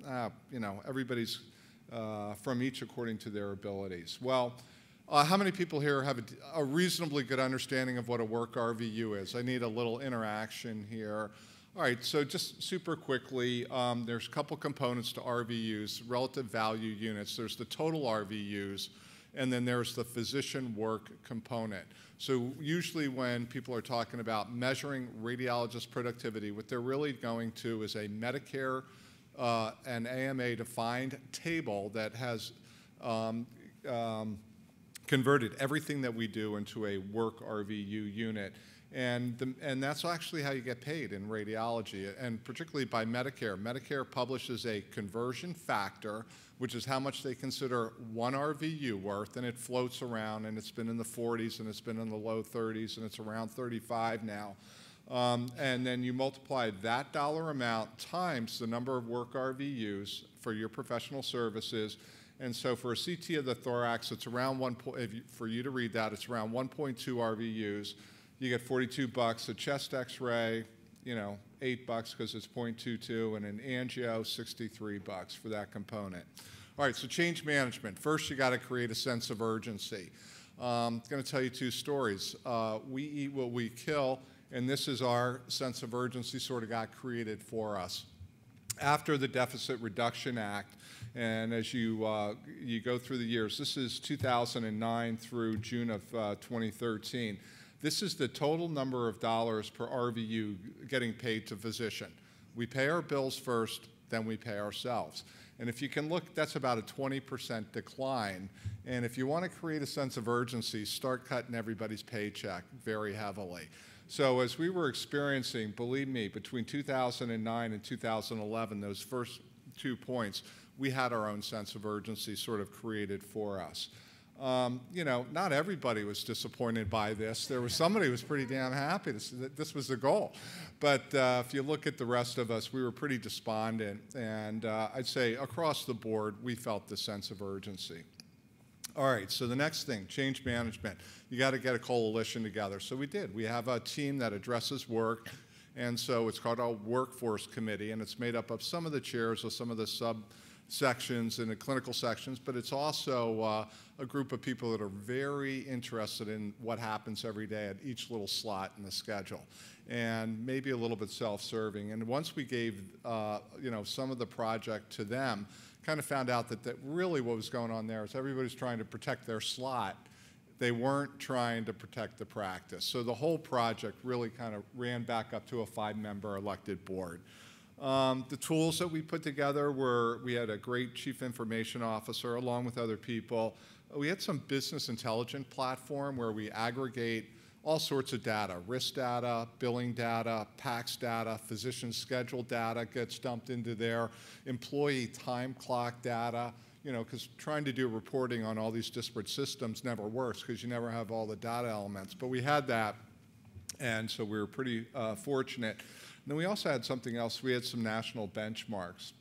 S3: you know, everybody's from each according to their abilities. Well, how many people here have a reasonably good understanding of what a work RVU is? I need a little interaction here. All right, so just super quickly, there's a couple components to RVUs, relative value units. There's the total RVUs, and then there's the physician work component. So usually when people are talking about measuring radiologist productivity, what they're really going to is a Medicare and AMA defined table that has converted everything that we do into a work RVU unit. And that's actually how you get paid in radiology, and particularly by Medicare. Medicare publishes a conversion factor, which is how much they consider 1 RVU worth, and it floats around, and it's been in the 40s, and it's been in the low 30s, and it's around 35 now. And then you multiply that dollar amount times the number of work RVUs for your professional services. And so for a CT of the thorax, it's around for you to read that, it's around 1.2 RVUs. You get $42. A chest X-ray, you know, $8 because it's 0.22, and an angio, $63 for that component. All right, so change management. First, you got to create a sense of urgency. I'm going to tell you 2 stories. We eat what we kill, and this is our sense of urgency sort of got created for us. After the Deficit Reduction Act, and as you go through the years, this is 2009 through June of 2013. This is the total number of dollars per RVU getting paid to physician. We pay our bills first, then we pay ourselves. And if you can look, that's about a 20% decline. And if you want to create a sense of urgency, start cutting everybody's paycheck very heavily. So as we were experiencing, believe me, between 2009 and 2011, those first 2 points, we had our own sense of urgency sort of created for us. You know, not everybody was disappointed by this. There was somebody who was pretty damn happy that this was the goal. But if you look at the rest of us, we were pretty despondent. And I'd say across the board, we felt the sense of urgency. All right, so the next thing, change management. You got to get a coalition together. So we did. We have a team that addresses work And so it's called a workforce committee, and it's made up of some of the chairs of some of the subsections and the clinical sections, but it's also a group of people that are very interested in what happens every day at each little slot in the schedule, and maybe a little bit self-serving. And once we gave some of the project to them, kind of found out that really what was going on there is everybody's trying to protect their slot. They weren't trying to protect the practice. So the whole project really kind of ran back up to a 5-member elected board. The tools that we put together were, we had a great chief information officer along with other people. We had some business intelligence platform where we aggregate all sorts of data, risk data, billing data, PACS data, physician schedule data gets dumped into there, employee time clock data, because trying to do reporting on all these disparate systems never works because you never have all the data elements. But we had that, and so we were pretty fortunate. And then we also had something else. We had some national benchmarks.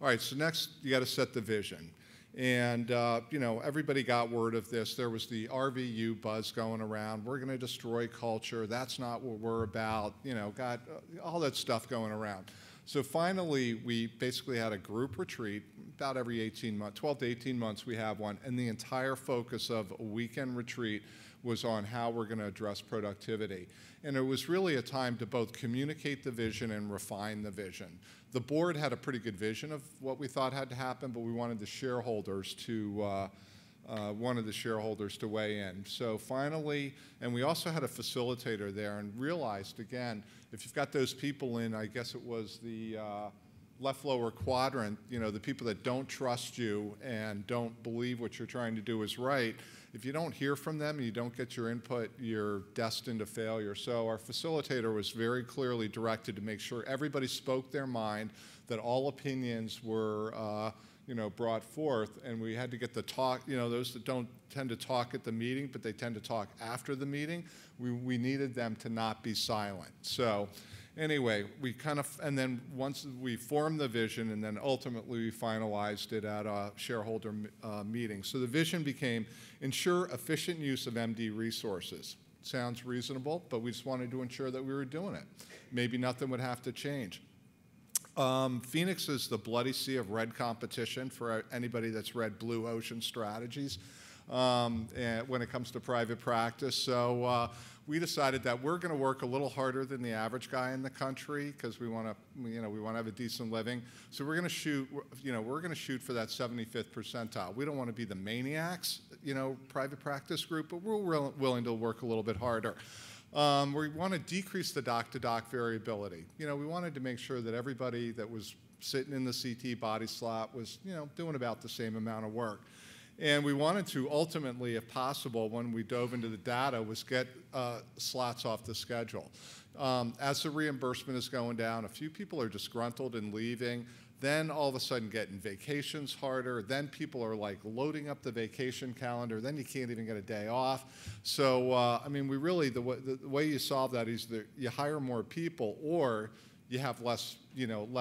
S3: All right, so next you got to set the vision. And, everybody got word of this. There was the RVU buzz going around. We're going to destroy culture. That's not what we're about. Got all that stuff going around. So finally, we basically had a group retreat about every 18 months, 12 to 18 months we have one, and the entire focus of a weekend retreat was on how we're going to address productivity. And it was really a time to both communicate the vision and refine the vision. The board had a pretty good vision of what we thought had to happen, but we wanted the shareholders to weigh in. So finally, and we also had a facilitator there and realized, again, if you've got those people in, I guess it was the left lower quadrant, the people that don't trust you and don't believe what you're trying to do is right, if you don't hear from them and you don't get your input, you're destined to failure. So our facilitator was very clearly directed to make sure everybody spoke their mind, that all opinions were brought forth, and we had to get the talk, those that don't tend to talk at the meeting, but they tend to talk after the meeting, we needed them to not be silent. So anyway, and then once we formed the vision, and then ultimately we finalized it at a shareholder meeting. So the vision became ensure efficient use of MD resources. Sounds reasonable, but we just wanted to ensure that we were doing it. Maybe nothing would have to change. Phoenix is the bloody sea of red competition for anybody that's read Blue Ocean Strategies and when it comes to private practice. So we decided that we're going to work a little harder than the average guy in the country because we want to have a decent living. So we're going to shoot, we're going to shoot for that 75th percentile. We don't want to be the maniacs, private practice group, but we're willing to work a little bit harder. We want to decrease the doc-to-doc variability. We wanted to make sure that everybody that was sitting in the CT body slot was, doing about the same amount of work. And we wanted to ultimately, if possible, when we dove into the data, was get slots off the schedule. As the reimbursement is going down, a few people are disgruntled and leaving. Then all of a sudden getting vacations harder. Then people are like loading up the vacation calendar. Then you can't even get a day off. So, we really, the way you solve that is that you hire more people or you have less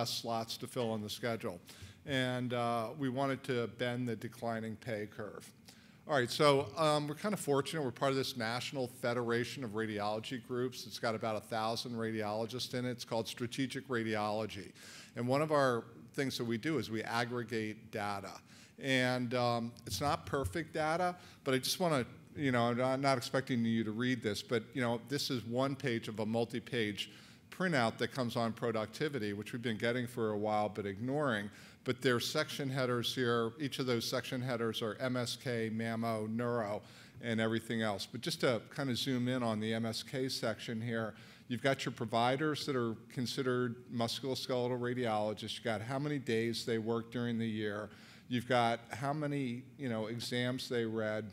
S3: slots to fill on the schedule. And we wanted to bend the declining pay curve. All right, so we're kind of fortunate. We're part of this National Federation of Radiology Groups. It's got about 1,000 radiologists in it. It's called Strategic Radiology. And one of our things that we do is we aggregate data. And it's not perfect data, but I just want to, I'm not expecting you to read this, but, this is one page of a multi-page printout that comes on productivity, which we've been getting for a while but ignoring. But there's section headers here. Each of those section headers are MSK, Mammo, Neuro, and everything else. But just to kind of zoom in on the MSK section here, you've got your providers that are considered musculoskeletal radiologists. You've got how many days they work during the year. You've got how many exams they read,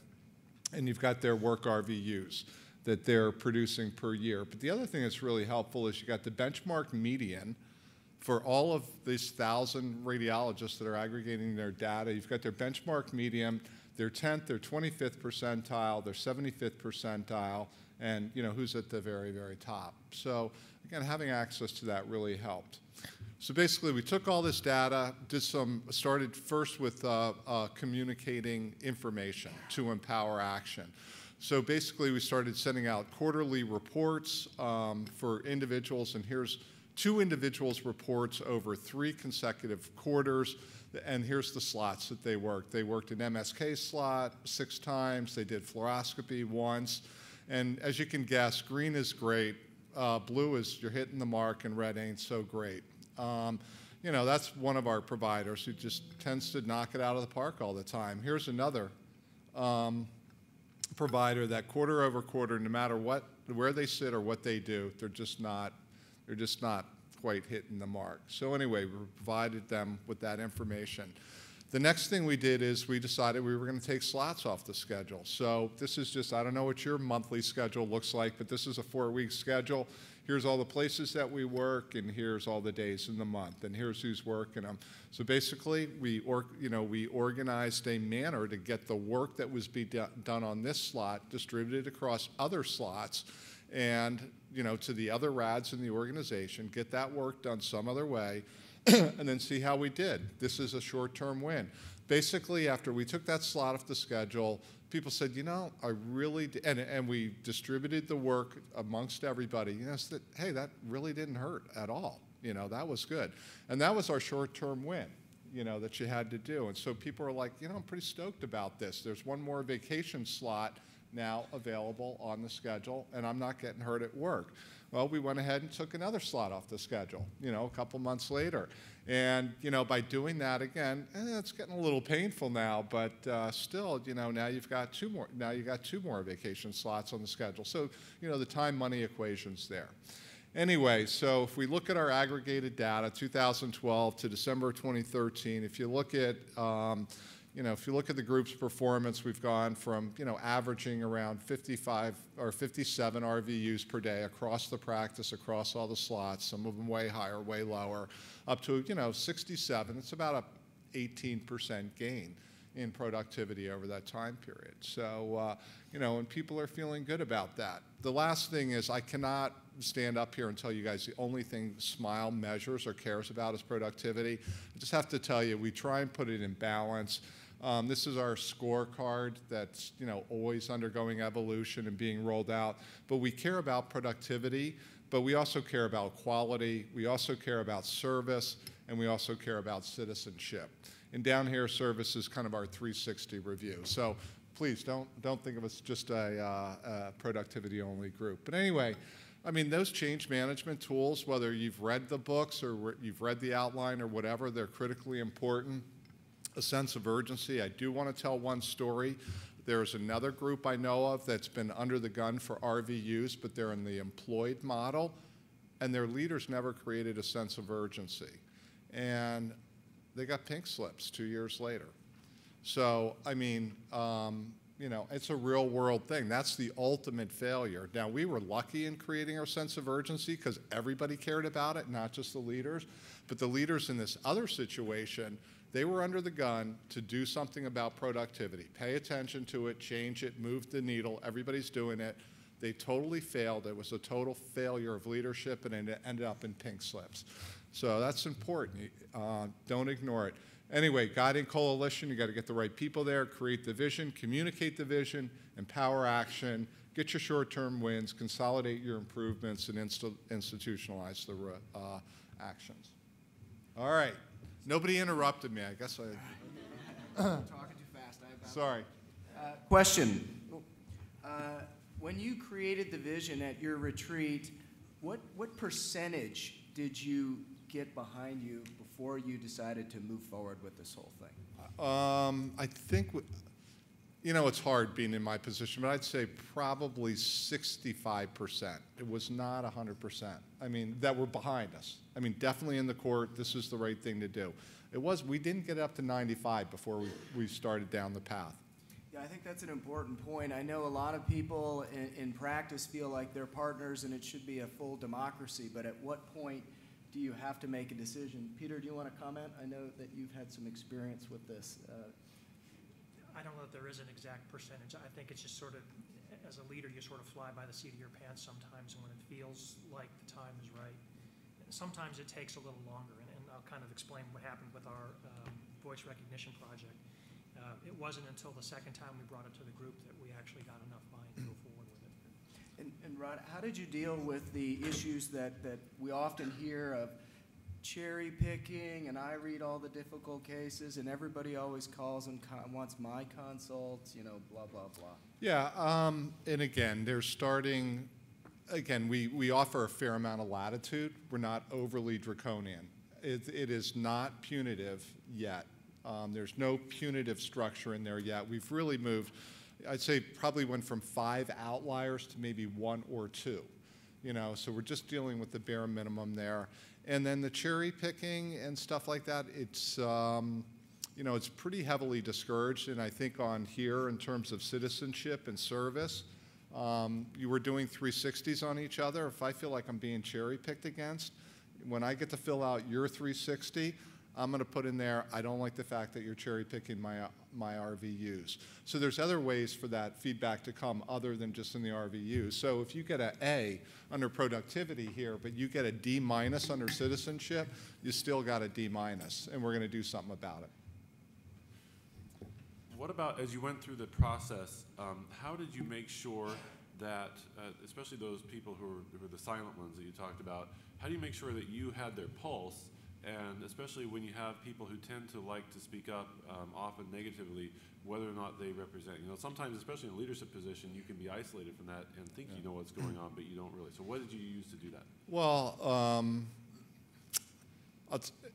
S3: and you've got their work RVUs that they're producing per year. But the other thing that's really helpful is you got the benchmark median for all of these 1,000 radiologists that are aggregating their data. You've got their benchmark median, their 10th, their 25th percentile, their 75th percentile, and who's at the very, very top. So again, having access to that really helped. So basically, we took all this data, started first with communicating information to empower action. So basically, we started sending out quarterly reports for individuals, and here's 2 individuals' reports over 3 consecutive quarters, and here's the slots that they worked. They worked an MSK slot 6 times, they did fluoroscopy once, and as you can guess, green is great, blue is you're hitting the mark, and red ain't so great. You know, that's one of our providers who just tends to knock it out of the park all the time. Here's another provider that quarter over quarter, no matter where they sit or what they do, they're just not quite hitting the mark. So anyway, we provided them with that information. The next thing we did is we decided we were going to take slots off the schedule. So this is just, I don't know what your monthly schedule looks like, but this is a 4-week schedule. Here's all the places that we work, and here's all the days in the month, and here's who's working them. So basically, we organized a manner to get the work that was being done on this slot distributed across other slots, and to the other RADs in the organization, get that work done some other way, and then see how we did. This is a short-term win. Basically, after we took that slot off the schedule, people said, I really did, and we distributed the work amongst everybody, said, hey, that really didn't hurt at all. That was good. And that was our short-term win, that you had to do. And so people are like, I'm pretty stoked about this. There's one more vacation slot now available on the schedule, and I'm not getting hurt at work. Well, we went ahead and took another slot off the schedule, a couple months later. And, by doing that again, it's getting a little painful now, but still, now you've got 2 more. Now you got 2 more vacation slots on the schedule. So, the time-money equation's there. Anyway, so if we look at our aggregated data, 2012 to December 2013, if you look at if you look at the group's performance, we've gone from, averaging around 55 or 57 RVUs per day across the practice, across all the slots, some of them way higher, way lower, up to, 67. It's about a 18% gain in productivity over that time period. So, and people are feeling good about that. The last thing is I cannot stand up here and tell you guys the only thing Smile measures or cares about is productivity. I just have to tell you, we try and put it in balance. This is our scorecard that's always undergoing evolution and being rolled out. But we care about productivity, but we also care about quality. We also care about service, and we also care about citizenship. And down here, service is kind of our 360 review. So please don't think of us just a productivity-only group. But anyway, I mean, those change management tools, whether you've read the books or you've read the outline or whatever, they're critically important. A sense of urgency. I do want to tell one story. There's another group I know of that's been under the gun for RVUs, but they're in the employed model, and their leaders never created a sense of urgency. And they got pink slips 2 years later. So, I mean, it's a real world thing. That's the ultimate failure. Now, we were lucky in creating our sense of urgency because everybody cared about it, not just the leaders. But the leaders in this other situation, they were under the gun to do something about productivity. Pay attention to it, change it, move the needle. Everybody's doing it. They totally failed. It was a total failure of leadership, and it ended up in pink slips. So that's important. Don't ignore it. Anyway, guiding coalition, you got to get the right people there, create the vision, communicate the vision, empower action, get your short-term wins, consolidate your improvements, and institutionalize the actions. All right. Nobody interrupted me. I guess I...
S1: Talking too fast.
S3: Sorry.
S1: Question. When you created the vision at your retreat, what percentage did you get behind you before you decided to move forward with this whole thing?
S3: I think, it's hard being in my position, but I'd say probably 65%. It was not 100%. I mean, that were behind us. I mean, definitely in the court, this is the right thing to do. We didn't get up to 95 before we started down the path.
S1: Yeah, I think that's an important point. I know a lot of people in practice feel like they're partners and it should be a full democracy, but at what point do you have to make a decision? Peter, do you want to comment? I know that you've had some experience with this.
S4: I don't know if there is an exact percentage. I think it's just sort of, as a leader, you sort of fly by the seat of your pants sometimes when it feels like the time is right. And sometimes it takes a little longer, and I'll kind of explain what happened with our voice recognition project. It wasn't until the second time we brought it to the group that we actually got enough buy-in to go forward with it.
S1: And Rod, how did you deal with the issues that we often hear of cherry picking, and I read all the difficult cases, and everybody always calls and wants my consult, you know, blah, blah, blah.
S3: Yeah, and again, we offer a fair amount of latitude. We're not overly draconian. It is not punitive yet. There's no punitive structure in there yet. We've really moved, I'd say probably went from 5 outliers to maybe 1 or 2. You know, so we're just dealing with the bare minimum there. And then the cherry picking and stuff like that, it's, you know, it's pretty heavily discouraged. And I think on here, in terms of citizenship and service, you were doing 360s on each other. If I feel like I'm being cherry picked against, when I get to fill out your 360, I'm going to put in there, I don't like the fact that you're cherry picking my RVUs. So there's other ways for that feedback to come other than just in the RVUs. So if you get an A under productivity here, but you get a D- under citizenship, you still got a D-, and we're going to do something about it.
S2: What about, as you went through the process, how did you make sure that, especially those people who were the silent ones that you talked about, how do you make sure that you had their pulse, and especially when you have people who tend to like to speak up, often negatively, whether or not they represent, you know, sometimes, especially in a leadership position, you can be isolated from that and think you know what's going on, but you don't really. So what did you use to do that?
S3: Well,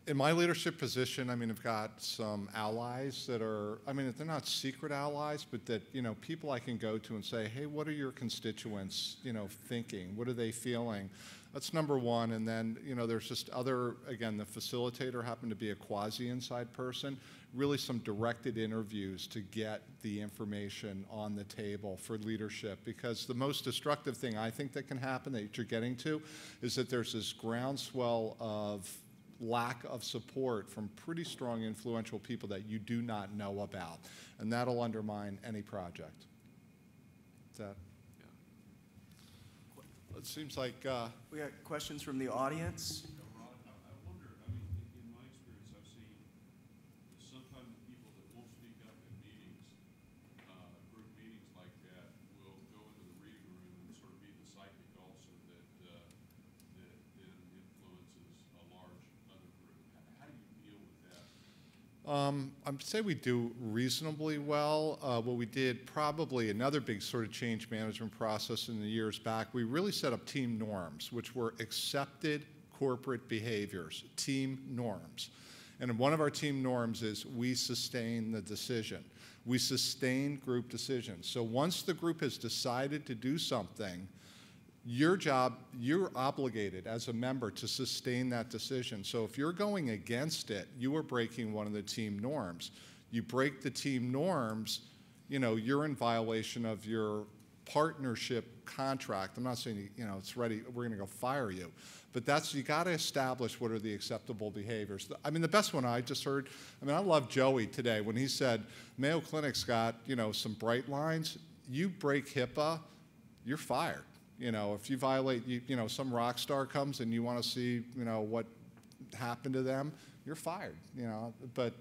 S3: in my leadership position, I mean, I've got some allies that are, I mean, they're not secret allies, but that, you know, people I can go to and say, hey, what are your constituents, you know, thinking? What are they feeling? That's number one. And then, you know, there's just other, again, the facilitator happened to be a quasi-inside person, really some directed interviews to get the information on the table for leadership. Because the most destructive thing I think that can happen that you're getting to is that there's this groundswell of lack of support from pretty strong influential people that you do not know about. And that'll undermine any project. Is that? Yeah. It seems like...
S1: we got questions from the audience.
S5: I wonder, I mean, in my experience, I've seen sometimes people that won't speak up in meetings, group meetings like that, will go into the reading room and sort of be the psychic also that then influences a large other group. How do you deal with that?
S3: I'd say we do reasonably well. What we did, probably another big sort of change management process in the years back, we really set up team norms, which were accepted corporate behaviors, team norms. And one of our team norms is we sustain the decision. We sustain group decisions. So once the group has decided to do something, your job, you're obligated as a member to sustain that decision. So if you're going against it, you are breaking one of the team norms. You break the team norms, you know, you're in violation of your partnership contract. I'm not saying, you know, it's ready, we're going to go fire you. But that's, you got to establish what are the acceptable behaviors. I mean, the best one I just heard, I mean, I love Joey today when he said, Mayo Clinic's got, you know, some bright lines. You break HIPAA, you're fired. You know, if you violate, you know, some rock star comes and you want to see, you know, what happened to them, you're fired. You know, but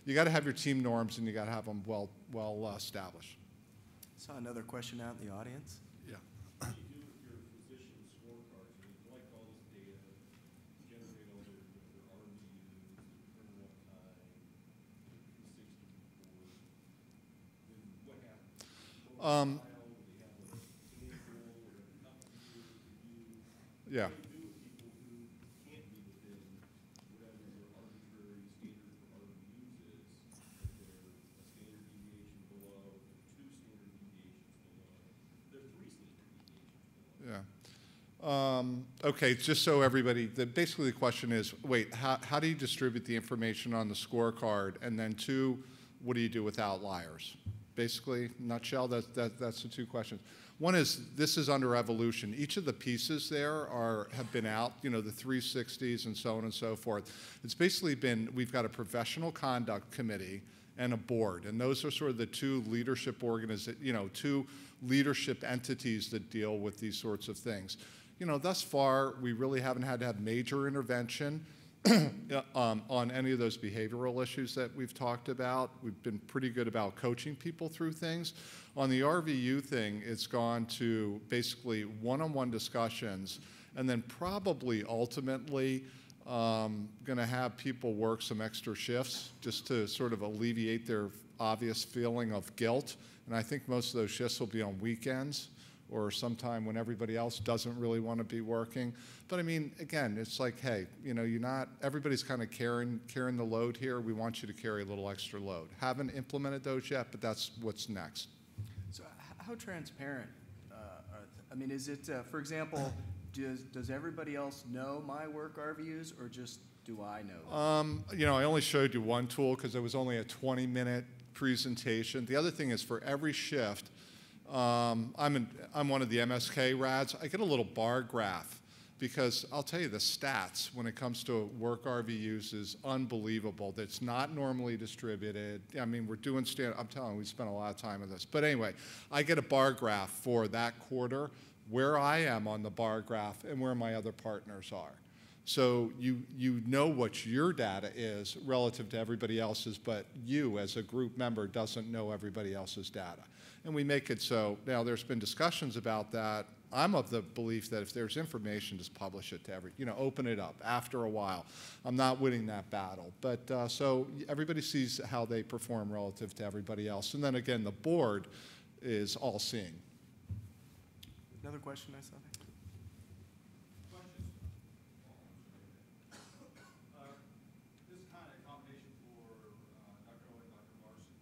S3: you got to have your team norms and you got to have them well established.
S1: Saw another question out in the audience.
S3: Yeah.
S5: What do you do with your physician scorecards? I mean, collect all this data, generate all their RVUs, their turnaround time, 360 report. Then what happens?
S3: Yeah.
S5: What do you do with people who can't be within whatever your arbitrary standard for RVUs is? If they're a standard deviation below, if they're 2 standard deviations below, they're 3 standard deviations below.
S3: Yeah. Okay, just so everybody, basically the question is, wait, how do you distribute the information on the scorecard? And then 2, what do you do with outliers? Basically, nutshell, that's the 2 questions. One is, this is under evolution. Each of the pieces there have been out, you know, the 360s and so on and so forth. It's basically been, we've got a professional conduct committee and a board, and those are sort of the 2 leadership you know, 2 leadership entities that deal with these sorts of things. You know, thus far, we really haven't had to have major intervention. on any of those behavioral issues that we've talked about. We've been pretty good about coaching people through things. On the RVU thing, it's gone to basically one-on-one discussions, and then probably ultimately going to have people work some extra shifts just to sort of alleviate their obvious feeling of guilt. And I think most of those shifts will be on weekends or sometime when everybody else doesn't really want to be working. But I mean, again, it's like, hey, you know, everybody's kind of carrying the load here. We want you to carry a little extra load. Haven't implemented those yet, but that's what's next.
S1: So how transparent I mean, is it, for example, does everybody else know my work RVUs, or just do I know them?
S3: You know, I only showed you one tool because it was only a 20-minute presentation. The other thing is for every shift, I'm one of the MSK RADs. I get a little bar graph because I'll tell you the stats when it comes to work RVUs is unbelievable. That's not normally distributed. I mean, we're doing I'm telling you, we spent a lot of time on this. But anyway, I get a bar graph for that quarter, where I am on the bar graph and where my other partners are. So you know what your data is relative to everybody else's, but you as a group member doesn't know everybody else's data. And we make it so, now there's been discussions about that. I'm of the belief that if there's information, just publish it to open it up after a while. I'm not winning that battle. But so everybody sees how they perform relative to everybody else. And then again, the board is all seeing.
S1: Another question I saw there?
S5: This is kind of a combination for Dr. Owen and Dr. Larson.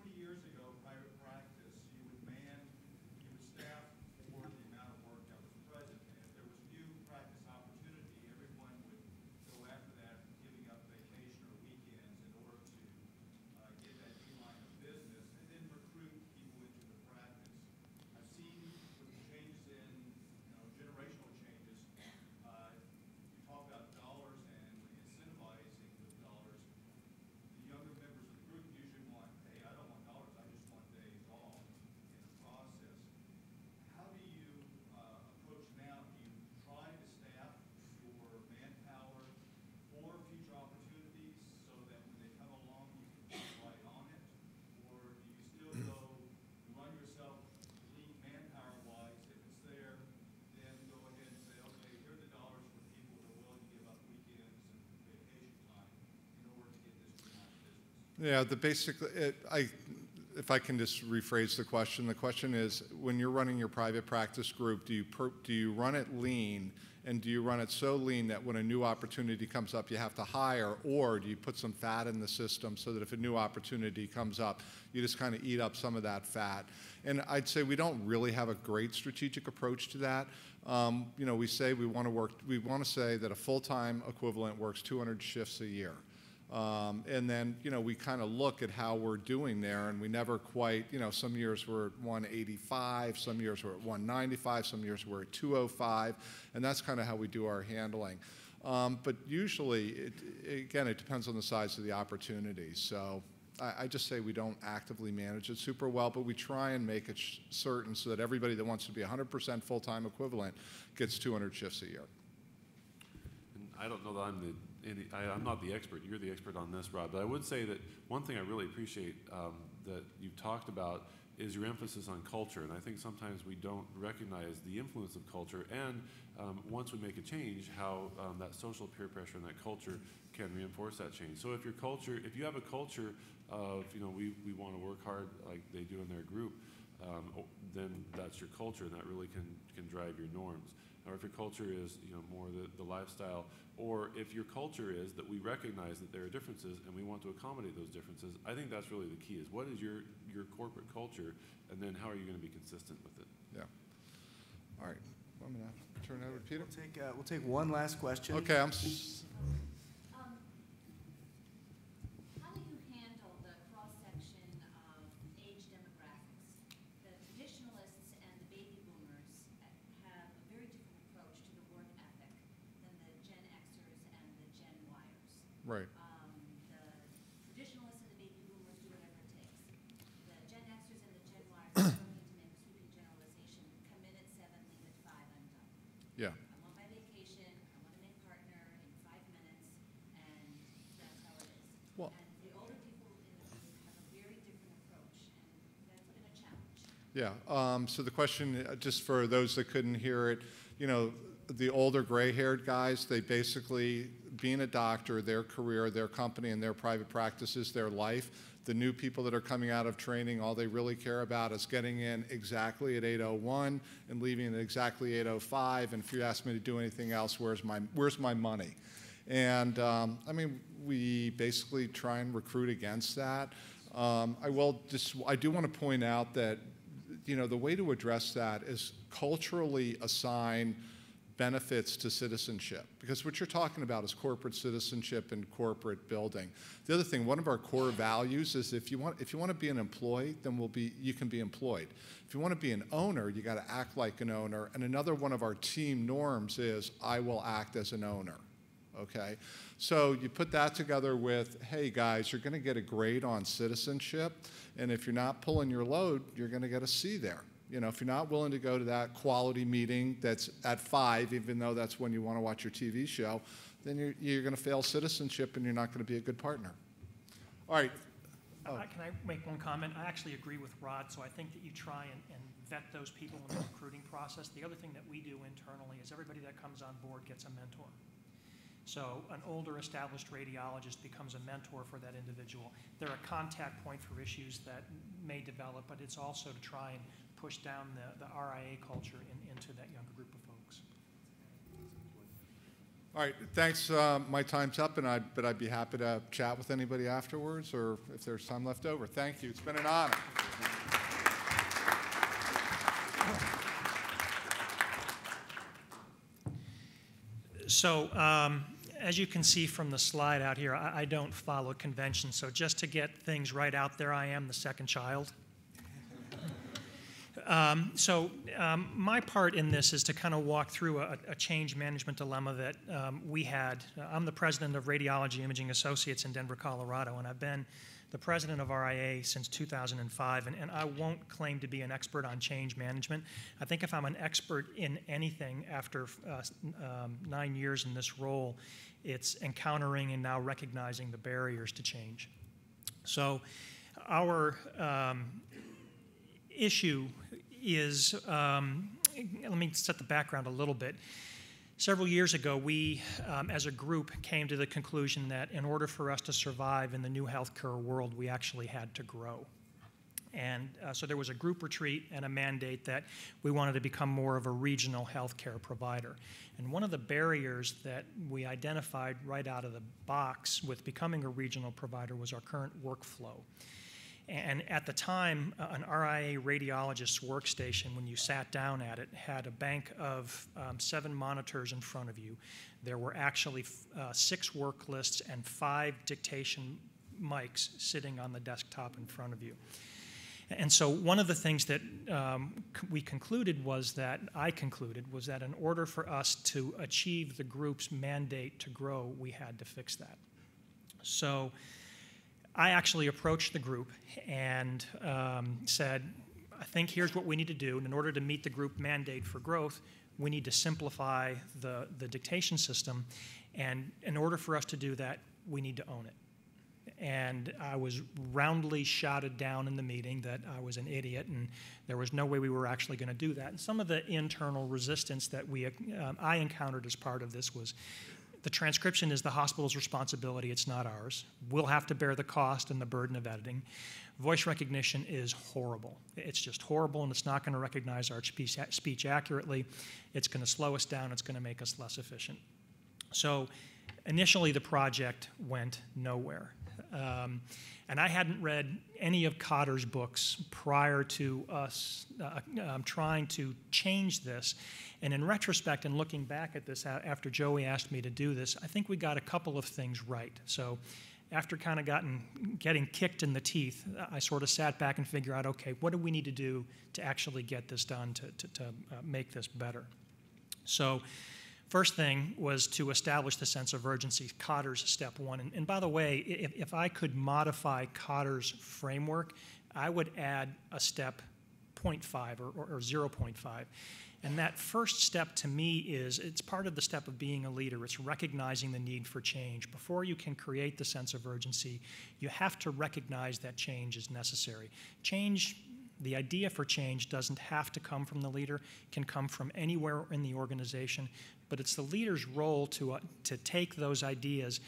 S5: 20 years ago, private practice, you would staff for the amount of work that was present. And if there was new practice opportunity, everyone would go after that, giving up vacation or weekends in order to get that new line of business and then recruit people into the practice. I've seen with the changes in generational changes, you talk about dollars and incentivizing with dollars. The younger members of the group usually want, hey, I don't want dollars, I just want days off in the process. How do you approach now? Do you try to staff your manpower for future opportunities so that when they come along, you can get right on it? Or do you still go run yourself lean manpower-wise? If it's there, then go ahead and say, okay, here are the dollars for people that are willing to give up weekends and vacation time in order to get this amount of business.
S3: Yeah, if I can just rephrase the question is, when you're running your private practice group, do you run it lean, and do you run it so lean that when a new opportunity comes up, you have to hire, or do you put some fat in the system so that if a new opportunity comes up, you just kind of eat up some of that fat? And I'd say we don't really have a great strategic approach to that. We say we want to say that a full-time equivalent works 200 shifts a year. And then, we kind of look at how we're doing there, and we never quite, some years we're at 185, some years we're at 195, some years we're at 205, and that's kind of how we do our handling. But usually, it depends on the size of the opportunity. So I just say we don't actively manage it super well, but we try and make it certain so that everybody that wants to be 100% full-time equivalent gets 200 shifts a year.
S2: And I don't know that I'm not the expert. You're the expert on this, Rob. But I would say that one thing I really appreciate that you've talked about is your emphasis on culture. And I think sometimes we don't recognize the influence of culture. And once we make a change, how that social peer pressure and that culture can reinforce that change. So if you have a culture of, we want to work hard like they do in their group, then that's your culture, and that really can drive your norms. Or if your culture is more the lifestyle, or if your culture is that we recognize that there are differences and we want to accommodate those differences, I think that's really the key, is what is your corporate culture, and then how are you going to be consistent with it?
S3: Yeah. All right. I'm going to turn it over to Peter.
S1: We'll take one last question.
S3: Okay.
S6: How do you handle the cross-section of age demographics? The traditionalists and the baby boomers have a very different approach to the work ethic than the Gen Xers and the Gen Yers.
S3: Right.
S6: The traditionalists and the baby boomers do whatever it takes. The Gen Xers and the Gen Yers don't need to make a sweeping generalization. Come in at 7, leave at 5, I'm done.
S3: Yeah.
S6: I'm on my vacation, I want to make partner in 5 minutes,
S3: Yeah. So the question, just for those that couldn't hear it, you know, the older gray-haired guys, they basically, being a doctor, their career, their company, and their private practice is their life. The new people that are coming out of training, all they really care about is getting in exactly at 8:01 and leaving at exactly 8:05. And if you ask me to do anything else, where's my money? And I mean, we basically try and recruit against that. I do want to point out that, you know, the way to address that is culturally assign benefits to citizenship, because what you're talking about is corporate citizenship and corporate building. The other thing, one of our core values is if you want to be an employee, then you can be employed. If you want to be an owner, you got to act like an owner. And another one of our team norms is I will act as an owner. Okay, so you put that together with, hey guys, you're going to get a grade on citizenship, and if you're not pulling your load, you're going to get a C there. You know, if you're not willing to go to that quality meeting that's at 5, even though that's when you want to watch your TV show, then you're going to fail citizenship and you're not going to be a good partner. All right.
S4: Can I make one comment? I actually agree with Rod, so I think that you try and vet those people in the recruiting process. The other thing that we do internally is everybody that comes on board gets a mentor. So an older established radiologist becomes a mentor for that individual. They're a contact point for issues that may develop, but it's also to try and push down the RIA culture into that younger group of folks.
S3: All right, thanks. My time's up, but I'd be happy to chat with anybody afterwards, or if there's time left over. Thank you. It's been an honor.
S4: So as you can see from the slide out here, I don't follow convention. So just to get things right out there, I am the second child. My part in this is to kind of walk through a change management dilemma that we had. I'm the president of Radiology Imaging Associates in Denver, Colorado, and I've been the president of RIA since 2005, and I won't claim to be an expert on change management. I think if I'm an expert in anything after 9 years in this role, it's encountering and now recognizing the barriers to change. So our issue is, let me set the background a little bit. Several years ago, we, as a group, came to the conclusion that in order for us to survive in the new healthcare world, we actually had to grow. And so there was a group retreat and a mandate that we wanted to become more of a regional healthcare provider. And one of the barriers that we identified right out of the box with becoming a regional provider was our current workflow. And at the time, an RIA radiologist's workstation, when you sat down at it, had a bank of 7 monitors in front of you. There were actually 6 work lists and 5 dictation mics sitting on the desktop in front of you. And so one of the things that I concluded was that in order for us to achieve the group's mandate to grow, we had to fix that. So I actually approached the group and said, I think here's what we need to do. And in order to meet the group mandate for growth, we need to simplify the dictation system. And in order for us to do that, we need to own it. And I was roundly shouted down in the meeting that I was an idiot and there was no way we were actually going to do that. And some of the internal resistance that I encountered as part of this was, the transcription is the hospital's responsibility, it's not ours. We'll have to bear the cost and the burden of editing. Voice recognition is horrible. It's just horrible, and it's not going to recognize our speech accurately. It's going to slow us down, it's going to make us less efficient. So initially the project went nowhere. And I hadn't read any of Cotter's books prior to us trying to change this. And in retrospect and looking back at this after Joey asked me to do this, I think we got a couple of things right. So after kind of getting kicked in the teeth, I sort of sat back and figured out, okay, what do we need to do to actually get this done to make this better? So first thing was to establish the sense of urgency, Cotter's step 1. And by the way, if I could modify Cotter's framework, I would add a step 0.5 or 0.5. And that first step to me it's part of the step of being a leader. It's recognizing the need for change. Before you can create the sense of urgency, you have to recognize that change is necessary. Change The idea for change doesn't have to come from the leader, can come from anywhere in the organization, but it's the leader's role to take those ideas,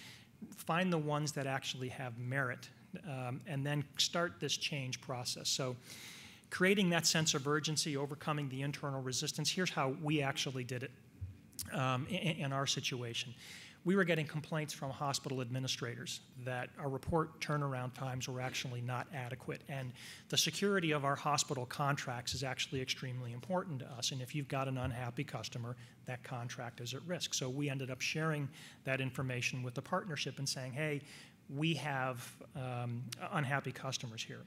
S4: find the ones that actually have merit, and then start this change process. So creating that sense of urgency, overcoming the internal resistance, here's how we actually did it in our situation. We were getting complaints from hospital administrators that our report turnaround times were actually not adequate, and the security of our hospital contracts is actually extremely important to us, and if you've got an unhappy customer, that contract is at risk. So we ended up sharing that information with the partnership and saying, hey, we have unhappy customers here.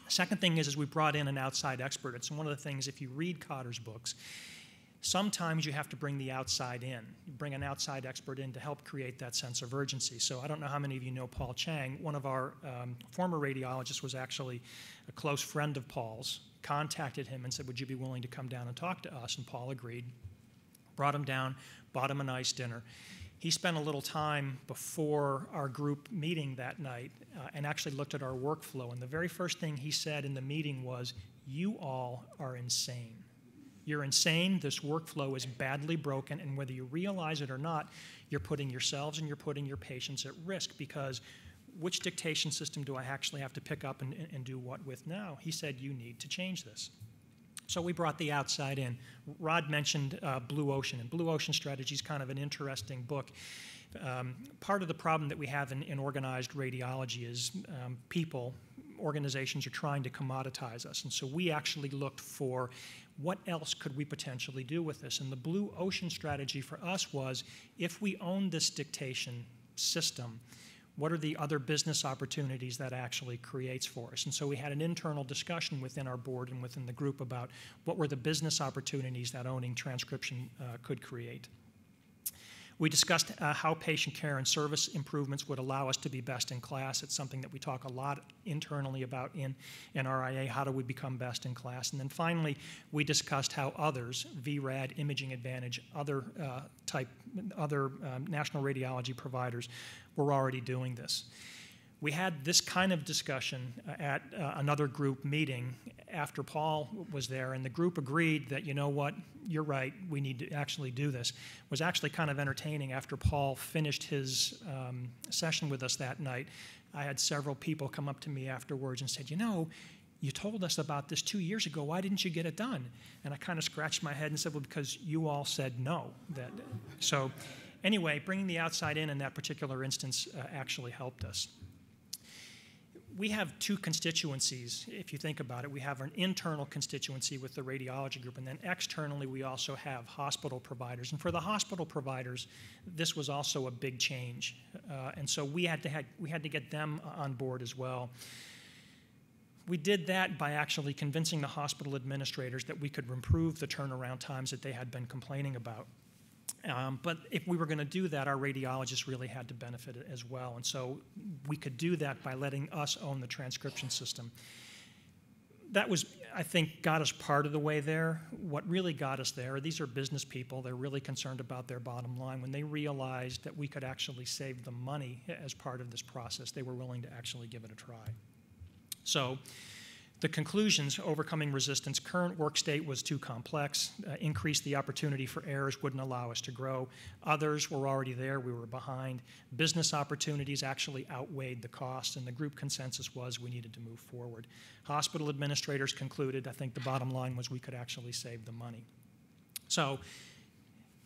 S4: Second thing is we brought in an outside expert. It's one of the things, if you read Cotter's books, sometimes you have to bring the outside in. You bring an outside expert in to help create that sense of urgency. So I don't know how many of you know Paul Chang. One of our former radiologists was actually a close friend of Paul's, contacted him and said, would you be willing to come down and talk to us? And Paul agreed, brought him down, bought him a nice dinner. He spent a little time before our group meeting that night and actually looked at our workflow. And the very first thing he said in the meeting was, you all are insane. You're insane, this workflow is badly broken, and whether you realize it or not, you're putting yourselves and you're putting your patients at risk, because which dictation system do I actually have to pick up and do what with now? He said, you need to change this. So we brought the outside in. Rod mentioned Blue Ocean, and Blue Ocean Strategy is kind of an interesting book. Part of the problem that we have in organized radiology is organizations are trying to commoditize us, and so we actually looked for what else could we potentially do with this. And the Blue Ocean Strategy for us was, if we own this dictation system, what are the other business opportunities that actually creates for us? And so we had an internal discussion within our board and within the group about what were the business opportunities that owning transcription could create. We discussed how patient care and service improvements would allow us to be best in class. It's something that we talk a lot internally about in RIA. How do we become best in class? And then finally, we discussed how others, VRAD, Imaging Advantage, other national radiology providers were already doing this. We had this kind of discussion at another group meeting after Paul was there, and the group agreed that, you know what, you're right, we need to actually do this. It was actually kind of entertaining. After Paul finished his session with us that night, I had several people come up to me afterwards and said, you know, you told us about this 2 years ago, why didn't you get it done? And I kind of scratched my head and said, well, because you all said no. So anyway, bringing the outside in that particular instance actually helped us. We have two constituencies, if you think about it. We have an internal constituency with the radiology group, and then externally we also have hospital providers. And for the hospital providers, this was also a big change. And so we had to get them on board as well. We did that by actually convincing the hospital administrators that we could improve the turnaround times that they had been complaining about. But if we were going to do that, our radiologists really had to benefit as well. And so we could do that by letting us own the transcription system. That was, I think, got us part of the way there. What really got us there, these are business people. They're really concerned about their bottom line. When they realized that we could actually save them money as part of this process, they were willing to actually give it a try. So the conclusions: overcoming resistance, current work state was too complex, increased the opportunity for errors, wouldn't allow us to grow. Others were already there, we were behind. Business opportunities actually outweighed the cost, and the group consensus was we needed to move forward. Hospital administrators concluded, I think the bottom line was we could actually save the money. So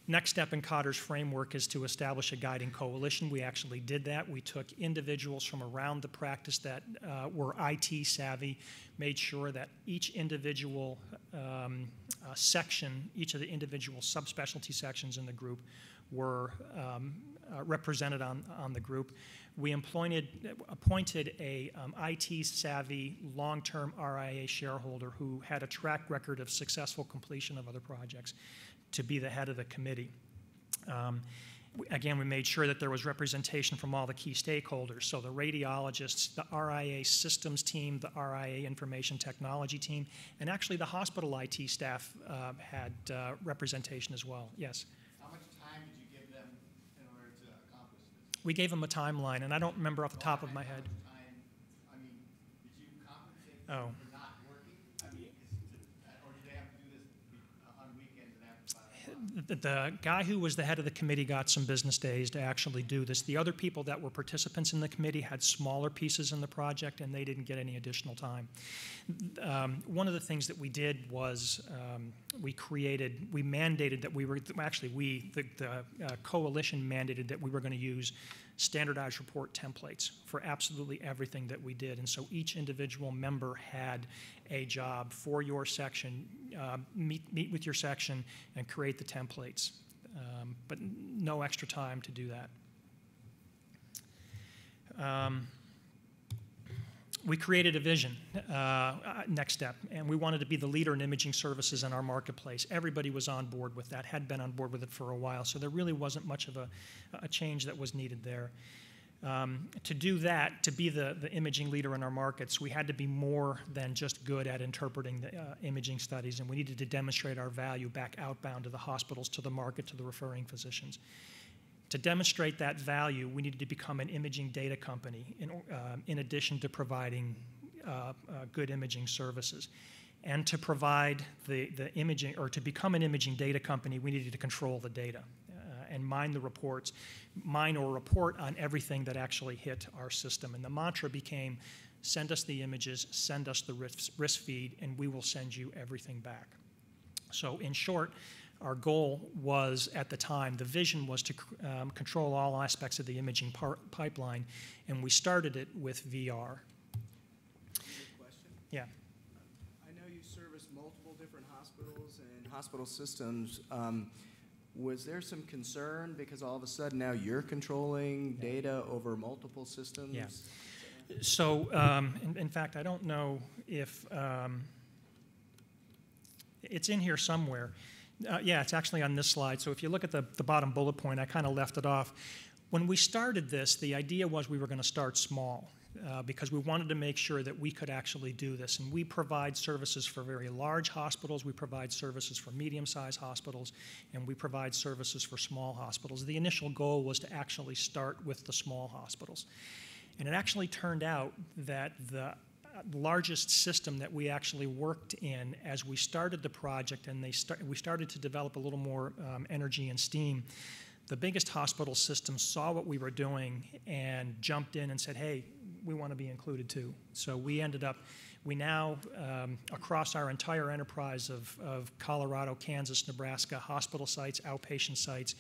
S4: next step in Cotter's framework is to establish a guiding coalition. We actually did that. We took individuals from around the practice that were IT savvy, made sure that each individual section, each of the individual subspecialty sections in the group were represented on the group. We appointed a IT savvy long-term RIA shareholder who had a track record of successful completion of other projects to be the head of the committee. Again, we made sure that there was representation from all the key stakeholders, so the radiologists, the RIA systems team, the RIA information technology team, and actually the hospital IT staff had representation as well. Yes?
S7: How much time did you give them in order to accomplish this?
S4: We gave them a timeline, and I don't remember off the top of my head.
S7: How much time, I mean, did you compensate them for not working?
S4: The guy who was the head of the committee got some business days to actually do this. The other people that were participants in the committee had smaller pieces in the project, and they didn't get any additional time. One of the things that we did was we mandated that the coalition mandated that we were going to use standardized report templates for absolutely everything that we did. And so each individual member had a job for your section, meet with your section and create the templates, but no extra time to do that. We created a vision, next step, and we wanted to be the leader in imaging services in our marketplace. Everybody was on board with that, had been on board with it for a while, so there really wasn't much of a change that was needed there. To do that, to be the imaging leader in our markets, we had to be more than just good at interpreting the imaging studies, and we needed to demonstrate our value back outbound to the hospitals, to the market, to the referring physicians. To demonstrate that value, we needed to become an imaging data company in addition to providing good imaging services. And to provide the imaging, or to become an imaging data company, we needed to control the data and mine or report on everything that actually hit our system. And the mantra became, send us the images, send us the risk feed, and we will send you everything back. So in short, our goal was, at the time, the vision was to control all aspects of the imaging pipeline, and we started it with VR.
S1: Question?
S4: Yeah.
S1: I know you service multiple different hospitals and hospital systems. Was there some concern because all of a sudden now you're controlling data over multiple systems?
S4: Yeah. So, in fact, I don't know if it's in here somewhere. Yeah, it's actually on this slide. So if you look at the bottom bullet point, I kind of left it off. When we started this, the idea was we were going to start small because we wanted to make sure that we could actually do this. And we provide services for very large hospitals, we provide services for medium-sized hospitals, and we provide services for small hospitals. The initial goal was to actually start with the small hospitals. And it actually turned out that the largest system that we actually worked in as we started the project and we started to develop a little more energy and steam, the biggest hospital system saw what we were doing and jumped in and said, hey, we want to be included too. So we now, across our entire enterprise of Colorado, Kansas, Nebraska, hospital sites, outpatient sites,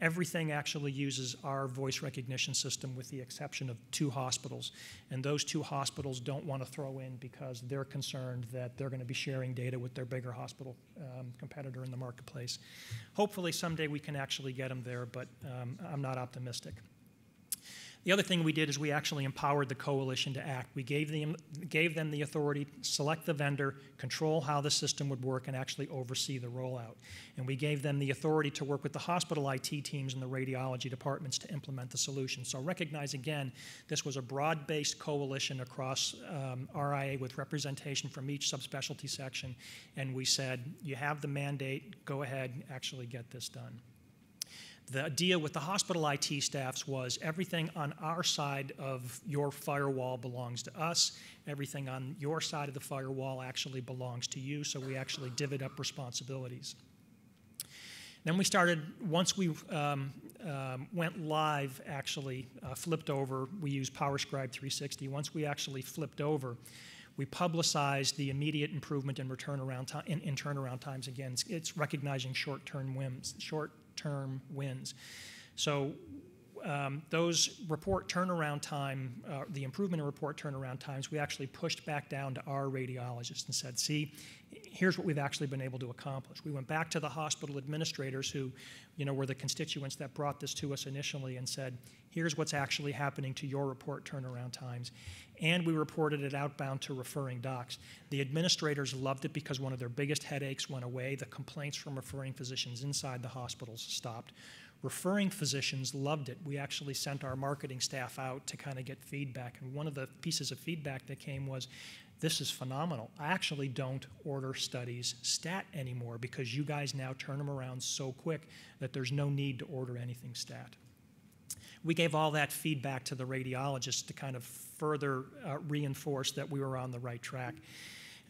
S4: everything actually uses our voice recognition system with the exception of 2 hospitals. And those 2 hospitals don't want to throw in because they're concerned that they're going to be sharing data with their bigger hospital competitor in the marketplace. Hopefully someday we can actually get them there, but I'm not optimistic. The other thing we did is we actually empowered the coalition to act. We gave them the authority to select the vendor, control how the system would work, and actually oversee the rollout. And we gave them the authority to work with the hospital IT teams and the radiology departments to implement the solution. So recognize again, this was a broad-based coalition across RIA with representation from each subspecialty section. And we said, you have the mandate, go ahead, actually get this done. The deal with the hospital IT staffs was everything on our side of your firewall belongs to us. Everything on your side of the firewall actually belongs to you, so we actually divvied up responsibilities. Then we started, once we went live, actually flipped over, we used PowerScribe 360. Once we actually flipped over, we publicized the immediate improvement in turnaround times. Again, it's recognizing short-term wins. So those report turnaround time, the improvement in report turnaround times, we actually pushed back down to our radiologists and said, see, here's what we've actually been able to accomplish. We went back to the hospital administrators who, were the constituents that brought this to us initially and said, here's what's actually happening to your report turnaround times. And we reported it outbound to referring docs. The administrators loved it because one of their biggest headaches went away. The complaints from referring physicians inside the hospitals stopped. Referring physicians loved it. We actually sent our marketing staff out to kind of get feedback. And one of the pieces of feedback that came was, this is phenomenal. I actually don't order studies stat anymore because you guys now turn them around so quick that there's no need to order anything stat. We gave all that feedback to the radiologists to kind of further reinforce that we were on the right track.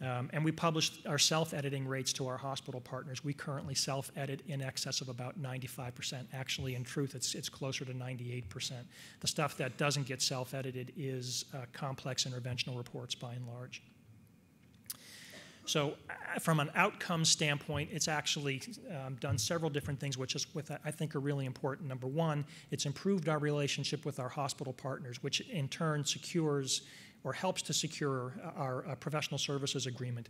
S4: And we published our self-editing rates to our hospital partners. We currently self-edit in excess of about 95%. Actually, in truth, it's closer to 98%. The stuff that doesn't get self-edited is complex interventional reports by and large. So from an outcome standpoint, it's actually done several different things, which I think are really important. Number one, it's improved our relationship with our hospital partners, which in turn secures or helps to secure our professional services agreement.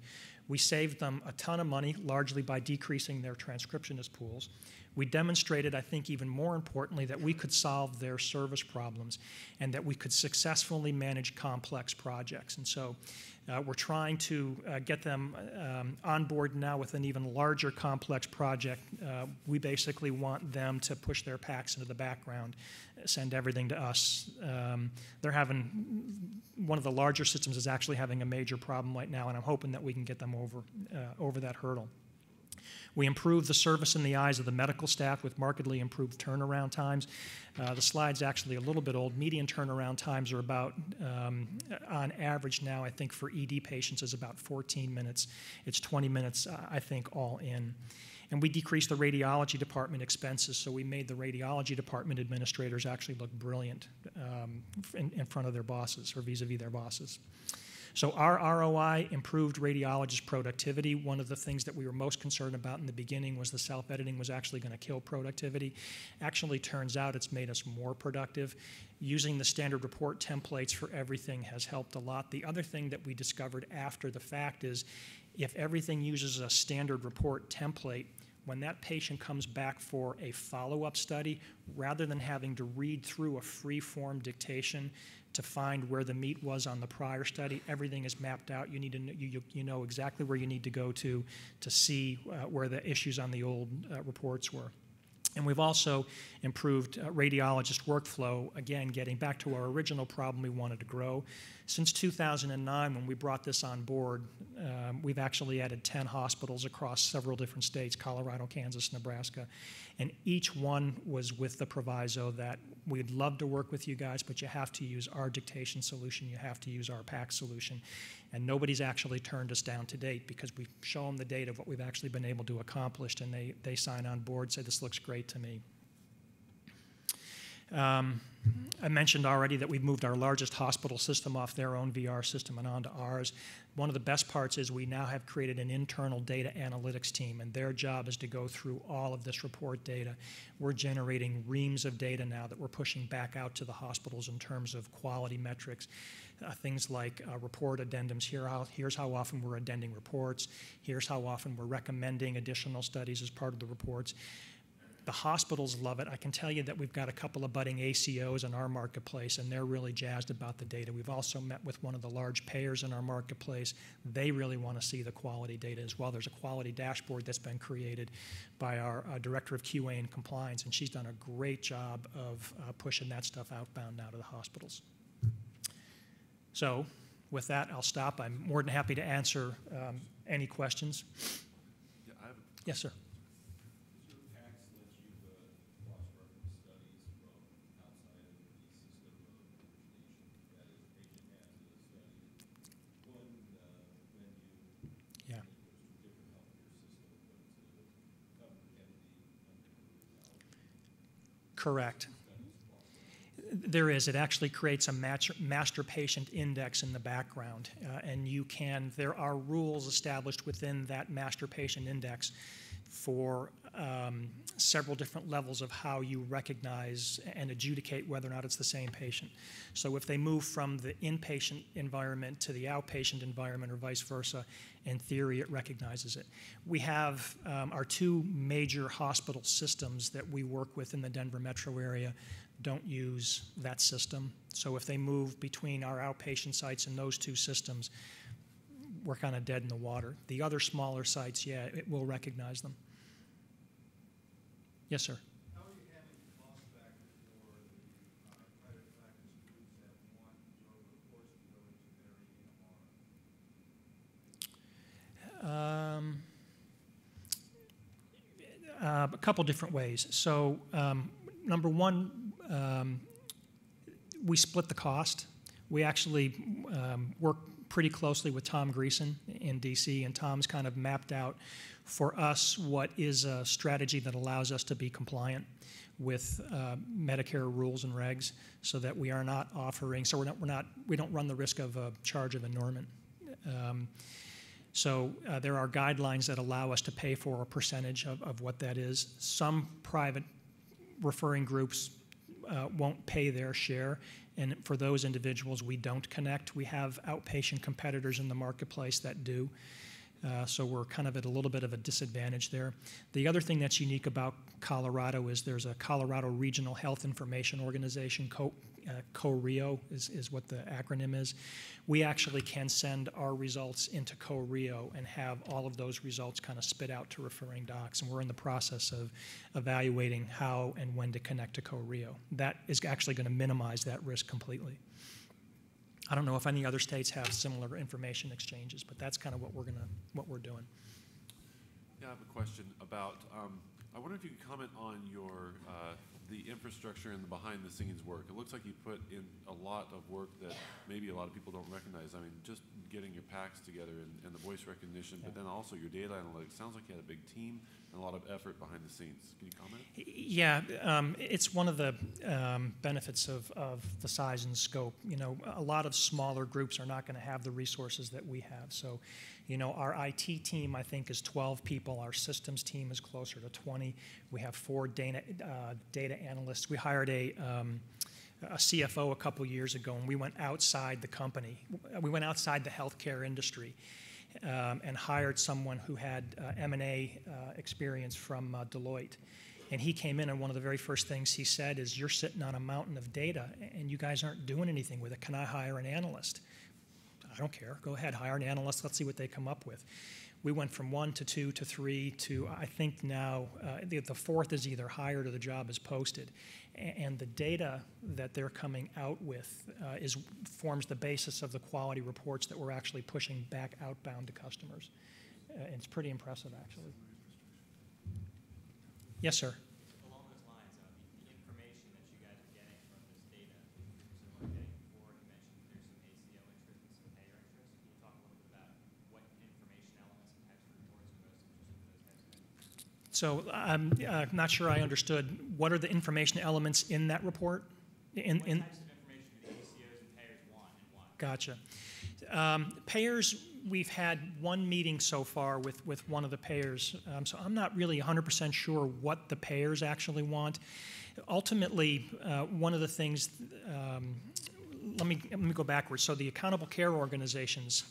S4: We saved them a ton of money, largely by decreasing their transcriptionist pools. We demonstrated, I think even more importantly, that we could solve their service problems and that we could successfully manage complex projects. And so we're trying to get them on board now with an even larger complex project. We basically want them to push their PACs into the background, send everything to us. They're having, one of the larger systems is actually having a major problem right now, and I'm hoping that we can get them over that hurdle. We improved the service in the eyes of the medical staff with markedly improved turnaround times. The slide's actually a little bit old. Median turnaround times are about, on average now, I think for ED patients is about 14 minutes. It's 20 minutes, I think, all in. And we decreased the radiology department expenses, so we made the radiology department administrators actually look brilliant in front of their bosses or vis-a-vis their bosses. So our ROI improved radiologist productivity. One of the things that we were most concerned about in the beginning was the self-editing was actually going to kill productivity. Actually turns out it's made us more productive. Using the standard report templates for everything has helped a lot. The other thing that we discovered after the fact is if everything uses a standard report template, when that patient comes back for a follow-up study, rather than having to read through a free-form dictation to find where the meat was on the prior study, everything is mapped out. You need to you know exactly where you need to go to see where the issues on the old reports were. And we've also improved radiologist workflow, again, getting back to our original problem we wanted to grow. Since 2009, when we brought this on board, we've actually added 10 hospitals across several different states, Colorado, Kansas, Nebraska, and each one was with the proviso that we'd love to work with you guys, but you have to use our dictation solution, you have to use our PAC solution. And nobody's actually turned us down to date because we show them the data of what we've actually been able to accomplish, and they sign on board, say this looks great to me. I mentioned already that we've moved our largest hospital system off their own VR system and onto ours. One of the best parts is we now have created an internal data analytics team, and their job is to go through all of this report data. We're generating reams of data now that we're pushing back out to the hospitals in terms of quality metrics. Things like report addendums. Here's how often we're addending reports. Here's how often we're recommending additional studies as part of the reports. The hospitals love it. I can tell you that we've got a couple of budding ACOs in our marketplace, and they're really jazzed about the data. We've also met with one of the large payers in our marketplace. They really want to see the quality data as well. There's a quality dashboard that's been created by our Director of QA and Compliance, and she's done a great job of pushing that stuff outbound now to the hospitals. So with that, I'll stop. I'm more than happy to answer any questions.
S2: Yeah,
S4: Yes, sir. Correct. There is. It actually creates a master patient index in the background, and there are rules established within that master patient index for several different levels of how you recognize and adjudicate whether or not it's the same patient. So if they move from the inpatient environment to the outpatient environment or vice versa, in theory it recognizes it. We have our two major hospital systems that we work with in the Denver metro area don't use that system. So if they move between our outpatient sites and those two systems, we're kind of dead in the water. The other smaller sites, yeah, it will recognize them. Yes, sir.
S7: How are you handling the cost factor for the private practice groups that want your reports to go into their EMR?
S4: A couple different ways. So number one, we split the cost. We actually work pretty closely with Tom Greason in DC, and Tom's kind of mapped out for us what is a strategy that allows us to be compliant with Medicare rules and regs, so that we are not offering, so we don't run the risk of a charge of annulment. So there are guidelines that allow us to pay for a percentage of what that is. Some private referring groups won't pay their share, and for those individuals we don't connect. We have outpatient competitors in the marketplace that do. So we're kind of at a little bit of a disadvantage there. The other thing that's unique about Colorado is there's a Colorado Regional Health Information Organization, CORIO is what the acronym is. We actually can send our results into CORIO and have all of those results kind of spit out to referring docs, and we're in the process of evaluating how and when to connect to CORIO. That is actually going to minimize that risk completely. I don't know if any other states have similar information exchanges, but that's kind of what we're doing.
S2: Yeah, I have a question about. I wonder if you could comment on your the infrastructure and the behind-the-scenes work. It looks like you put in a lot of work that maybe a lot of people don't recognize. I mean, just getting your packs together and the voice recognition, but then also your data analytics. Sounds like you had a big team and a lot of effort behind the scenes. Can you comment?
S4: Yeah, it's one of the benefits of the size and scope. You know, a lot of smaller groups are not going to have the resources that we have. So, you know, our IT team, I think, is 12 people. Our systems team is closer to 20. We have 4 data analysts. We hired a CFO a couple years ago, and we went outside the company. We went outside the healthcare industry and hired someone who had M&A experience from Deloitte. And he came in, and one of the very first things he said is, "You're sitting on a mountain of data, and you guys aren't doing anything with it. Can I hire an analyst?" I don't care. Go ahead, hire an analyst. Let's see what they come up with. We went from 1 to 2 to 3 to, I think now, the 4th is either hired or the job is posted. And the data that they're coming out with forms the basis of the quality reports that we're actually pushing back outbound to customers. It's pretty impressive, actually. Yes, sir.
S8: Along those lines, the information that you guys are getting from this data, presumably getting before, you mentioned there's some ACO interest and some payer interest. Can you talk a little bit about what information elements and types of reports you're most interested in those types of things?
S4: So I'm not sure I understood. What are the information elements in that report?
S8: What types of information do the ACOs and payers want and why?
S4: Gotcha. Payers, we've had one meeting so far with one of the payers, so I'm not really 100% sure what the payers actually want. Ultimately, one of the things, let me go backwards. So the accountable care organizations,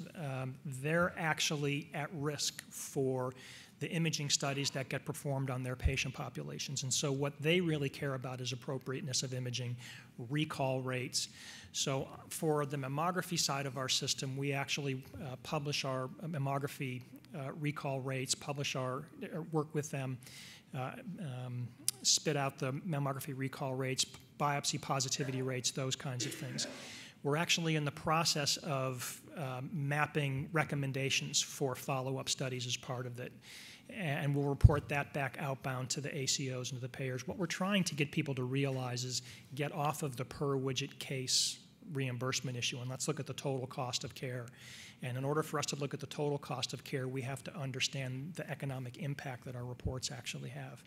S4: they're actually at risk for the imaging studies that get performed on their patient populations. And so what they really care about is appropriateness of imaging, recall rates. So for the mammography side of our system, we actually publish our mammography recall rates, work with them, spit out the mammography recall rates, biopsy positivity rates, those kinds of things. We're actually in the process of mapping recommendations for follow-up studies as part of it. And we'll report that back outbound to the ACOs and to the payers. What we're trying to get people to realize is get off of the per-widget case reimbursement issue, and let's look at the total cost of care. And in order for us to look at the total cost of care, we have to understand the economic impact that our reports actually have.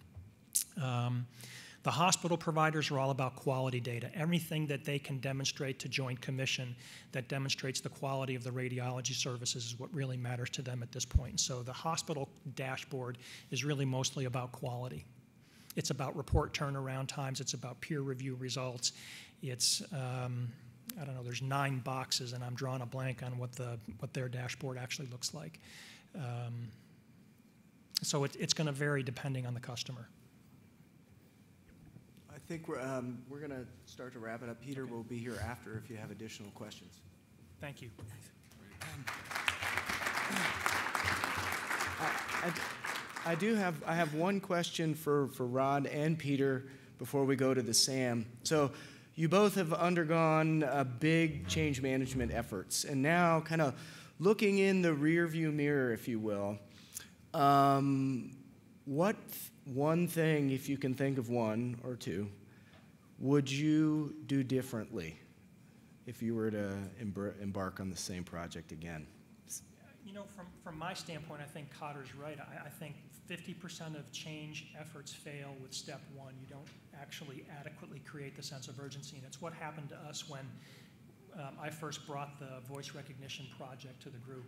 S4: The hospital providers are all about quality data. Everything that they can demonstrate to Joint Commission that demonstrates the quality of the radiology services is what really matters to them at this point. So the hospital dashboard is really mostly about quality. It's about report turnaround times. It's about peer review results. It's, I don't know, there's 9 boxes, and I'm drawing a blank on what their dashboard actually looks like. So it's going to vary depending on the customer.
S1: I think we're going to start to wrap it up. Peter will be here after if you have additional questions.
S4: Thank you.
S1: I have one question for Rod and Peter before we go to the SAM. So you both have undergone big change management efforts, and now kind of looking in the rearview mirror, if you will, what one thing, if you can think of one or two, would you do differently if you were to embark on the same project again?
S4: You know, from my standpoint, I think Cotter's right. I think 50% of change efforts fail with step one. You don't actually adequately create the sense of urgency. And it's what happened to us when I first brought the voice recognition project to the group.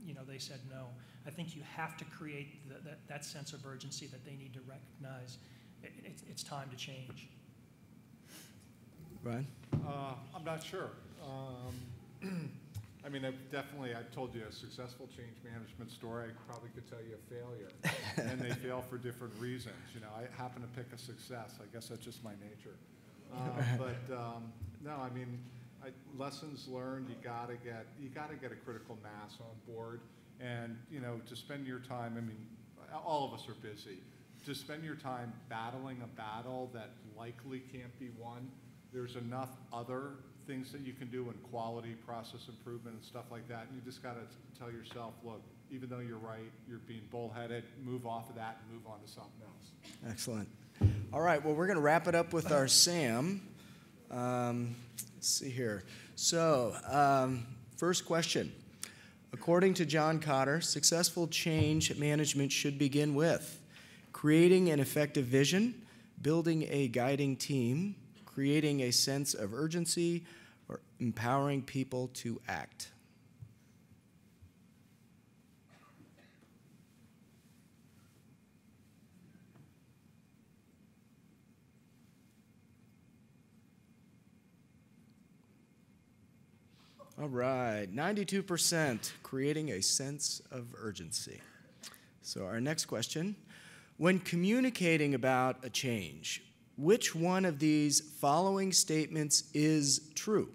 S4: You know, they said no. I think you have to create that sense of urgency that they need to recognize. It's time to change.
S1: Ryan?
S3: I'm not sure. I mean, I've told you a successful change management story. I probably could tell you a failure, and they fail for different reasons. You know, I happen to pick a success. I guess that's just my nature. No, I mean, lessons learned. You gotta get a critical mass on board, and you know, to spend your time. I mean, all of us are busy. To spend your time battling a battle that likely can't be won. There's enough other things that you can do in quality, process improvement, and stuff like that. And you just got to tell yourself, look, even though you're right, you're being bullheaded, move off of that and move on to something else.
S1: Excellent. All right, well, we're going to wrap it up with our SAM. Let's see here. So, first question. According to John Cotter, successful change management should begin with creating an effective vision, building a guiding team, creating a sense of urgency, or empowering people to act. All right, 92%, creating a sense of urgency. So our next question, when communicating about a change, which one of these following statements is true?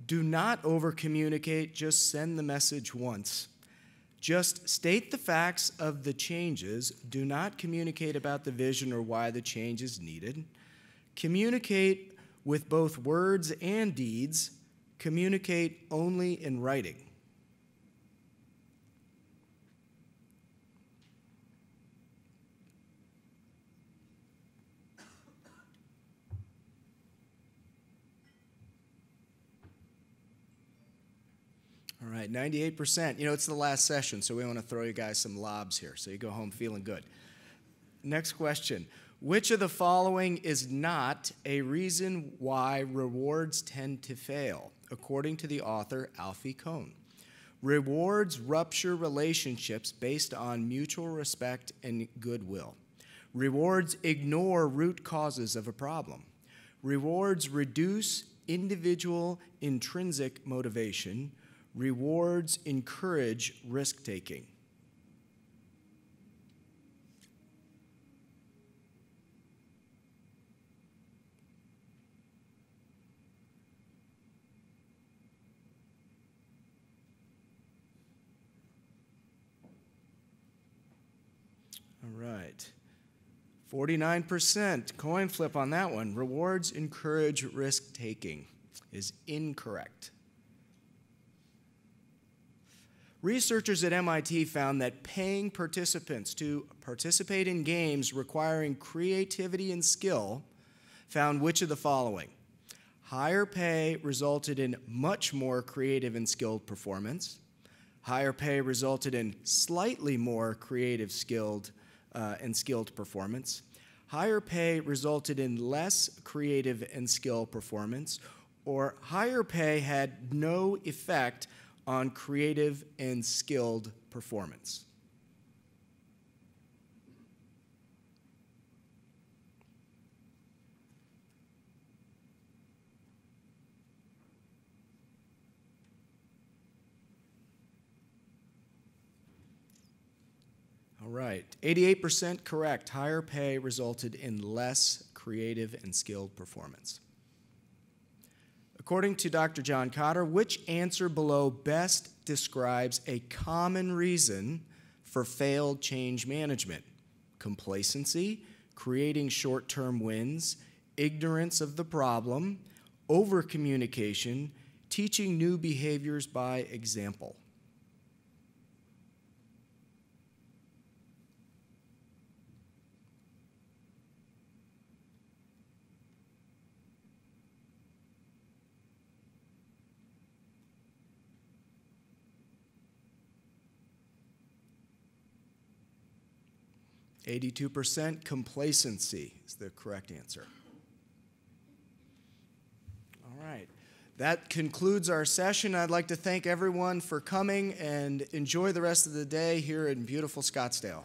S1: Do not over-communicate, just send the message once. Just state the facts of the changes. Do not communicate about the vision or why the change is needed. Communicate with both words and deeds. Communicate only in writing. All right, 98%. You know, it's the last session, so we want to throw you guys some lobs here, so you go home feeling good. Next question. Which of the following is not a reason why rewards tend to fail, according to the author Alfie Kohn? Rewards rupture relationships based on mutual respect and goodwill. Rewards ignore root causes of a problem. Rewards reduce individual intrinsic motivation. Rewards encourage risk-taking. All right. 49%, coin flip on that one. Rewards encourage risk-taking is incorrect. Researchers at MIT found that paying participants to participate in games requiring creativity and skill found which of the following? Higher pay resulted in much more creative and skilled performance. Higher pay resulted in slightly more creative, skilled performance. Higher pay resulted in less creative and skilled performance, or higher pay had no effect on creative and skilled performance. All right, 88% correct. Higher pay resulted in less creative and skilled performance. According to Dr. John Cotter, which answer below best describes a common reason for failed change management? Complacency, creating short-term wins, ignorance of the problem, over-communication, teaching new behaviors by example. 82% complacency is the correct answer. All right. That concludes our session. I'd like to thank everyone for coming and enjoy the rest of the day here in beautiful Scottsdale.